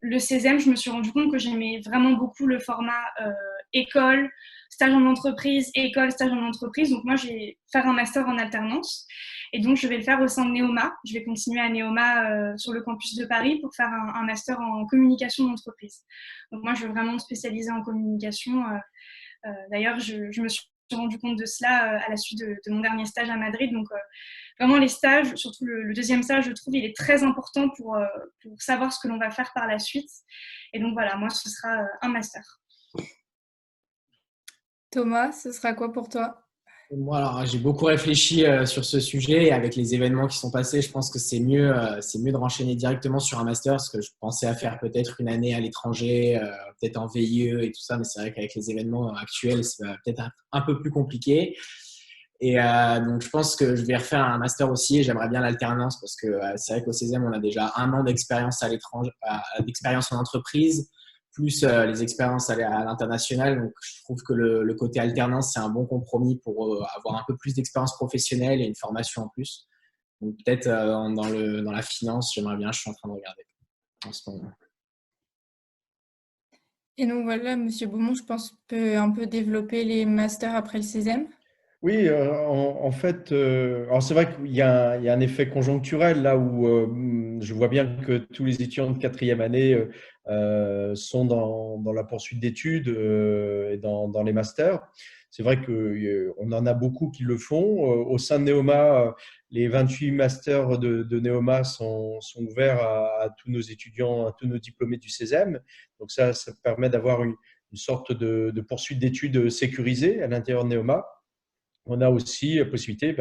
le 16e, je me suis rendu compte que j'aimais vraiment beaucoup le format école, stage en entreprise, école, stage en entreprise. Donc, moi, je vais faire un master en alternance. Et donc, je vais le faire au sein de Neoma. Je vais continuer à Neoma sur le campus de Paris pour faire un master en communication d'entreprise. Donc, moi, je veux vraiment me spécialiser en communication. D'ailleurs, je me suis rendu compte de cela à la suite de mon dernier stage à Madrid. Donc, vraiment, les stages, surtout le deuxième stage, je trouve, il est très important pour savoir ce que l'on va faire par la suite. Et donc, voilà, moi, ce sera un master. Thomas, ce sera quoi pour toi? Moi, alors, j'ai beaucoup réfléchi sur ce sujet et avec les événements qui sont passés, je pense que c'est mieux de renchaîner directement sur un master parce que je pensais à faire peut-être une année à l'étranger, peut-être en VIE et tout ça, mais c'est vrai qu'avec les événements actuels, c'est peut-être un peu plus compliqué. Et donc, je pense que je vais refaire un master aussi et j'aimerais bien l'alternance parce que c'est vrai qu'au 16e, on a déjà 1 an d'expérience à l'étranger, d'expérience en entreprise, plus les expériences à l'international. Donc, je trouve que le côté alternance, c'est un bon compromis pour avoir un peu plus d'expérience professionnelle et une formation en plus. Donc, peut-être dans la finance, j'aimerais bien, je suis en train de regarder en ce moment. Et donc voilà, Monsieur Beaumont, je pense, peut un peu développer les masters après le 16e. Oui, en fait, alors c'est vrai qu'il y a un effet conjoncturel là où je vois bien que tous les étudiants de 4e année sont dans la poursuite d'études et dans les masters. C'est vrai qu'on en a beaucoup qui le font. Au sein de Neoma, les 28 masters de Neoma sont ouverts à tous nos étudiants, à tous nos diplômés du 16e. Donc ça permet d'avoir une sorte de poursuite d'études sécurisée à l'intérieur de Neoma. On a aussi la possibilité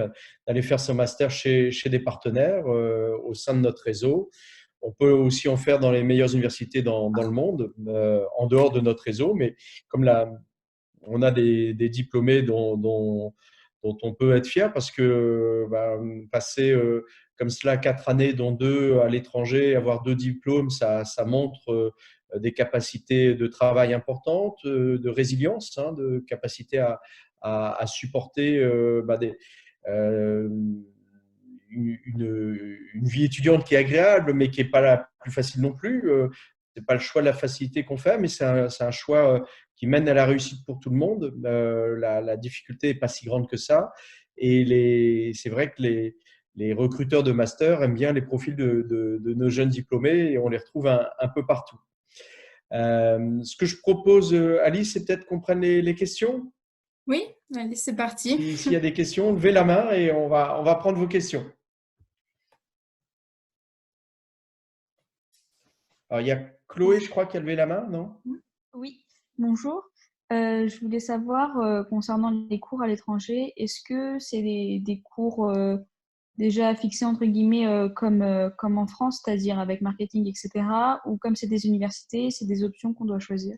d'aller faire son master chez des partenaires au sein de notre réseau. On peut aussi en faire dans les meilleures universités dans le monde, en dehors de notre réseau, mais comme on a des diplômés dont on peut être fier parce que passer comme cela 4 années, dont 2 à l'étranger, avoir 2 diplômes, ça montre des capacités de travail importantes, de résilience, de capacité à supporter une vie étudiante qui est agréable, mais qui n'est pas la plus facile non plus. Ce n'est pas le choix de la facilité qu'on fait, mais c'est un choix qui mène à la réussite pour tout le monde. La difficulté n'est pas si grande que ça. Et c'est vrai que les recruteurs de master aiment bien les profils de nos jeunes diplômés et on les retrouve un peu partout. Ce que je propose, Alice, c'est peut-être qu'on prenne les questions. Oui, allez, c'est parti. S'il y a des questions, levez la main et on va prendre vos questions. Alors, il y a Chloé, je crois, qui a levé la main, non? Oui. Bonjour. Je voulais savoir, concernant les cours à l'étranger, est-ce que c'est des cours déjà fixés entre guillemets comme en France, c'est-à-dire avec marketing, etc., ou comme c'est des universités, c'est des options qu'on doit choisir?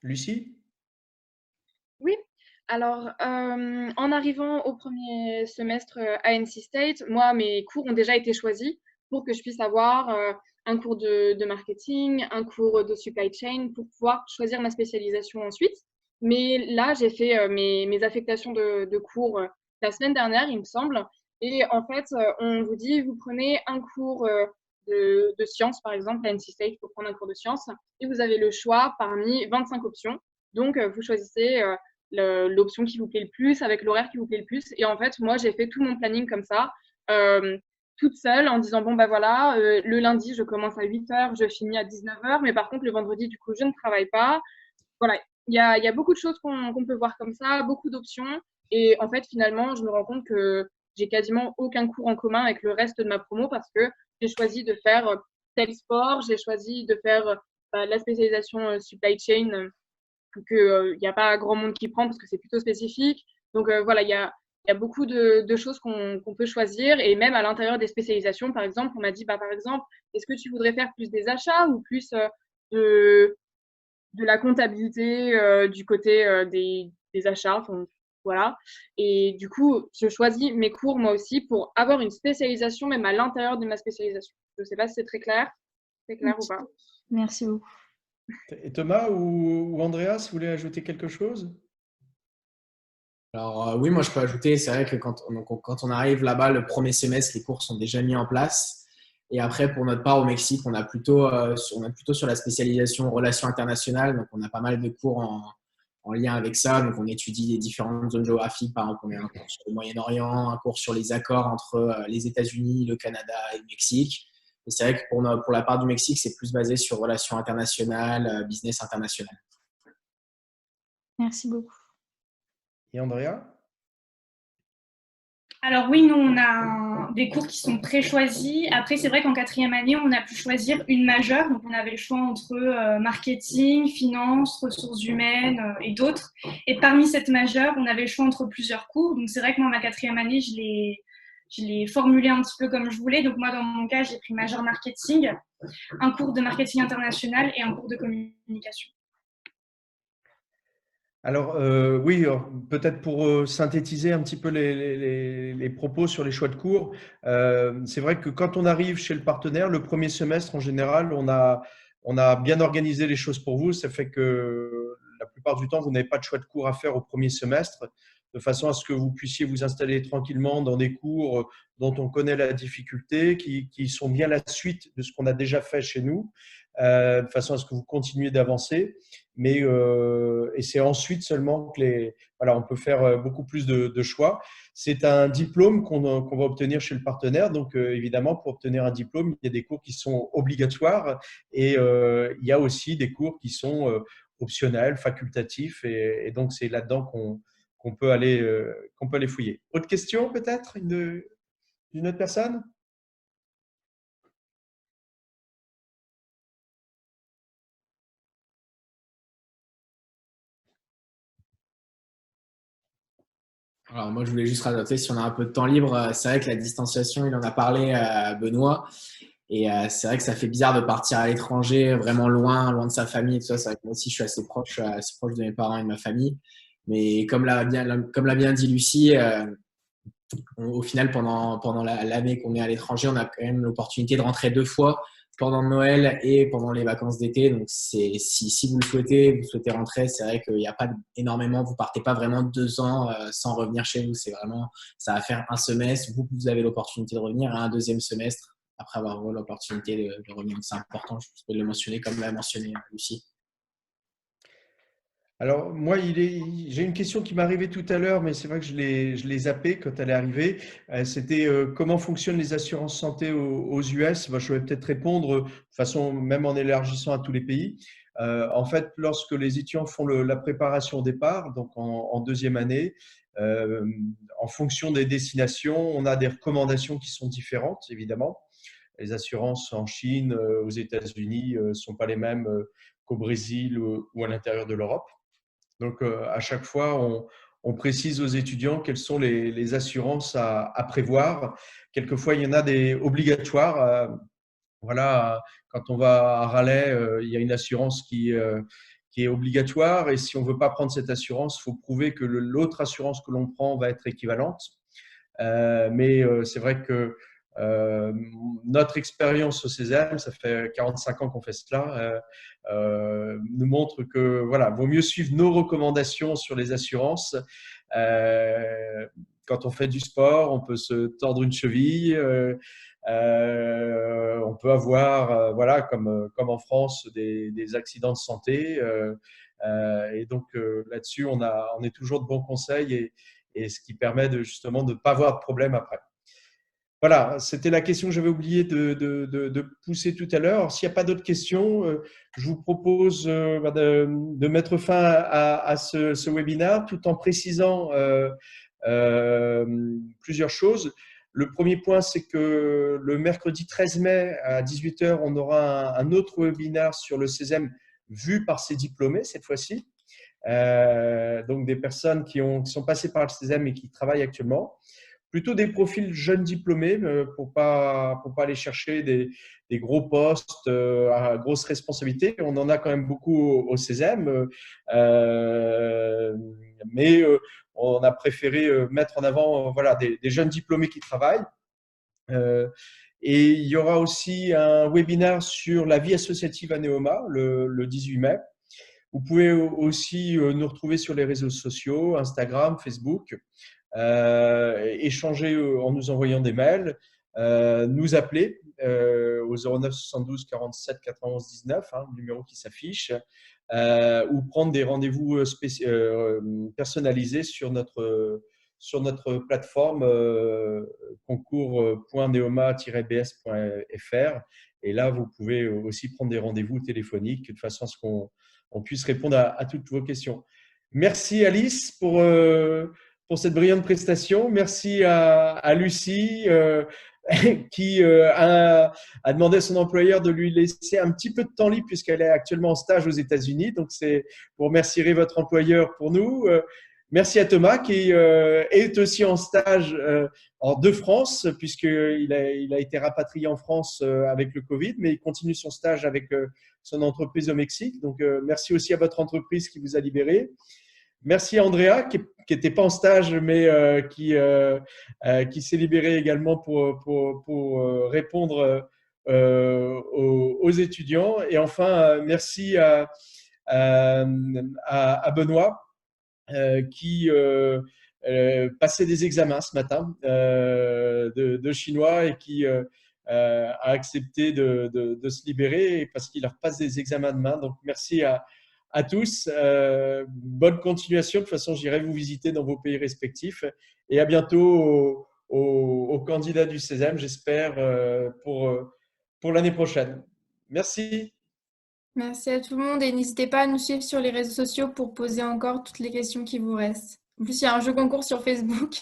Lucie? Oui, alors en arrivant au premier semestre à NC State, moi, mes cours ont déjà été choisis pour que je puisse avoir un cours de marketing, un cours de supply chain pour pouvoir choisir ma spécialisation ensuite. Mais là, j'ai fait mes affectations de cours la semaine dernière, il me semble. Et en fait, on vous dit, vous prenez un cours de sciences, par exemple, à NC State, pour prendre un cours de sciences, et vous avez le choix parmi 25 options. Donc, vous choisissez l'option qui vous plaît le plus, avec l'horaire qui vous plaît le plus. Et en fait, moi, j'ai fait tout mon planning comme ça, toute seule, en disant, bon, bah voilà, le lundi, je commence à 8h, je finis à 19h, mais par contre, le vendredi, du coup, je ne travaille pas. Voilà, il y a beaucoup de choses qu'on peut voir comme ça, beaucoup d'options. Et en fait, finalement, je me rends compte que j'ai quasiment aucun cours en commun avec le reste de ma promo parce que j'ai choisi de faire tel sport, j'ai choisi de faire la spécialisation supply chain qu'il n'y a pas grand monde qui prend parce que c'est plutôt spécifique. Donc voilà, il y a beaucoup de choses qu'on peut choisir. Et même à l'intérieur des spécialisations, par exemple, on m'a dit, bah, par exemple, est-ce que tu voudrais faire plus des achats ou plus de, de la comptabilité du côté des achats, enfin, voilà. Et du coup, je choisis mes cours moi aussi pour avoir une spécialisation même à l'intérieur de ma spécialisation. Je ne sais pas si c'est très clair. C'est clair ou pas? Merci beaucoup. Et Thomas ou Andreas, vous voulez ajouter quelque chose? Alors oui, moi je peux ajouter, c'est vrai que quand on arrive là-bas, le premier semestre, les cours sont déjà mis en place. Et après, pour notre part au Mexique, on a plutôt sur la spécialisation relations internationales. Donc on a pas mal de cours en lien avec ça. Donc on étudie les différentes zones géographiques. Par exemple, on a un cours sur le Moyen-Orient, un cours sur les accords entre les États-Unis, le Canada et le Mexique. Et c'est vrai que pour la part du Mexique, c'est plus basé sur relations internationales, business international. Merci beaucoup. Et Andrea? Alors oui, nous, on a des cours qui sont pré-choisis. Après, c'est vrai qu'en quatrième année, on a pu choisir une majeure. Donc, on avait le choix entre marketing, finance, ressources humaines et d'autres. Et parmi cette majeure, on avait le choix entre plusieurs cours. Donc, c'est vrai que moi, ma quatrième année, je l'ai formulé un petit peu comme je voulais. Donc, moi, dans mon cas, j'ai pris majeure marketing, un cours de marketing international et un cours de communication. Alors, oui, peut-être pour synthétiser un petit peu les propos sur les choix de cours, c'est vrai que quand on arrive chez le partenaire, le premier semestre, en général, on a bien organisé les choses pour vous. Ça fait que la plupart du temps, vous n'avez pas de choix de cours à faire au premier semestre, de façon à ce que vous puissiez vous installer tranquillement dans des cours dont on connaît la difficulté, qui sont bien la suite de ce qu'on a déjà fait chez nous, de façon à ce que vous continuiez d'avancer. Mais et c'est ensuite seulement que voilà, on peut faire beaucoup plus de choix. C'est un diplôme qu'on va obtenir chez le partenaire. Donc, évidemment, pour obtenir un diplôme, il y a des cours qui sont obligatoires et il y a aussi des cours qui sont optionnels, facultatifs. Et donc, c'est là-dedans qu'on peut aller fouiller. Autre question, peut-être, d'une autre personne? Alors moi, je voulais juste rajouter, si on a un peu de temps libre, c'est vrai que la distanciation, il en a parlé à Benoît. Et c'est vrai que ça fait bizarre de partir à l'étranger, vraiment loin de sa famille et tout ça. C'est vrai que moi aussi, je suis assez proche de mes parents et de ma famille. Mais comme l'a bien dit Lucie, au final, pendant l'année qu'on est à l'étranger, on a quand même l'opportunité de rentrer 2 fois pendant Noël et pendant les vacances d'été. Donc, si vous le souhaitez, vous souhaitez rentrer, c'est vrai qu'il n'y a pas énormément, vous partez pas vraiment 2 ans sans revenir chez vous. C'est vraiment, ça va faire un semestre. Vous avez l'opportunité de revenir à un deuxième semestre après avoir eu l'opportunité de revenir. C'est important, je peux le mentionner comme l'a mentionné Lucie. Alors, moi, j'ai une question qui m'est arrivée tout à l'heure, mais c'est vrai que je l'ai zappée quand elle est arrivée. C'était comment fonctionnent les assurances santé aux US? Je vais peut-être répondre de façon, même en élargissant à tous les pays. En fait, lorsque les étudiants font la préparation au départ, donc en deuxième année, euh, en fonction des destinations, on a des recommandations qui sont différentes, évidemment. Les assurances en Chine, aux États-Unis, ne sont pas les mêmes qu'au Brésil ou à l'intérieur de l'Europe. Donc, à chaque fois, on précise aux étudiants quelles sont les assurances à prévoir. Quelquefois, il y en a des obligatoires. Voilà, quand on va à Raleigh, il y a une assurance qui est obligatoire. Et si on ne veut pas prendre cette assurance, il faut prouver que l'autre assurance que l'on prend va être équivalente. Mais c'est vrai que notre expérience au Césem, ça fait 45 ans qu'on fait cela, nous montre que voilà, vaut mieux suivre nos recommandations sur les assurances. Quand on fait du sport, on peut se tordre une cheville, on peut avoir, voilà, comme en France, des accidents de santé. Et donc là-dessus, on est toujours de bons conseils et ce qui permet justement de ne pas avoir de problème après. Voilà, c'était la question que j'avais oublié de pousser tout à l'heure. S'il n'y a pas d'autres questions, je vous propose de mettre fin à ce webinaire tout en précisant plusieurs choses. Le premier point, c'est que le mercredi 13 mai à 18 h, on aura un autre webinaire sur le Césem vu par ses diplômés cette fois-ci. Donc des personnes qui sont passées par le Césem et qui travaillent actuellement. Plutôt des profils jeunes diplômés pour pas aller chercher des gros postes à grosses responsabilités. On en a quand même beaucoup au Césem, mais on a préféré mettre en avant voilà, des jeunes diplômés qui travaillent. Et il y aura aussi un webinaire sur la vie associative à Neoma le 18 mai. Vous pouvez aussi nous retrouver sur les réseaux sociaux, Instagram, Facebook. Échanger en nous envoyant des mails, nous appeler au 09 72 47 91 19, le numéro qui s'affiche, ou prendre des rendez-vous personnalisés sur notre plateforme concours.neoma-bs.fr. Et là, vous pouvez aussi prendre des rendez-vous téléphoniques de façon à ce qu'on puisse répondre à toutes vos questions. Merci Alice pour cette brillante prestation. Merci à Lucie qui a demandé à son employeur de lui laisser un petit peu de temps libre puisqu'elle est actuellement en stage aux États-Unis. Donc, vous remercierez votre employeur pour nous. Merci à Thomas qui est aussi en stage de France puisqu'il a été rapatrié en France avec le Covid, mais il continue son stage avec son entreprise au Mexique. Donc, merci aussi à votre entreprise qui vous a libéré. Merci à Andrea qui n'était pas en stage mais qui s'est libéré également pour répondre aux étudiants. Et enfin, merci à Benoît qui passait des examens ce matin de chinois et qui a accepté de se libérer parce qu'il repasse des examens demain. Donc, merci à tous. Bonne continuation. De toute façon, j'irai vous visiter dans vos pays respectifs. Et à bientôt aux candidats du Césem, j'espère, pour l'année prochaine. Merci. Merci à tout le monde et n'hésitez pas à nous suivre sur les réseaux sociaux pour poser encore toutes les questions qui vous restent. En plus, il y a un jeu concours sur Facebook.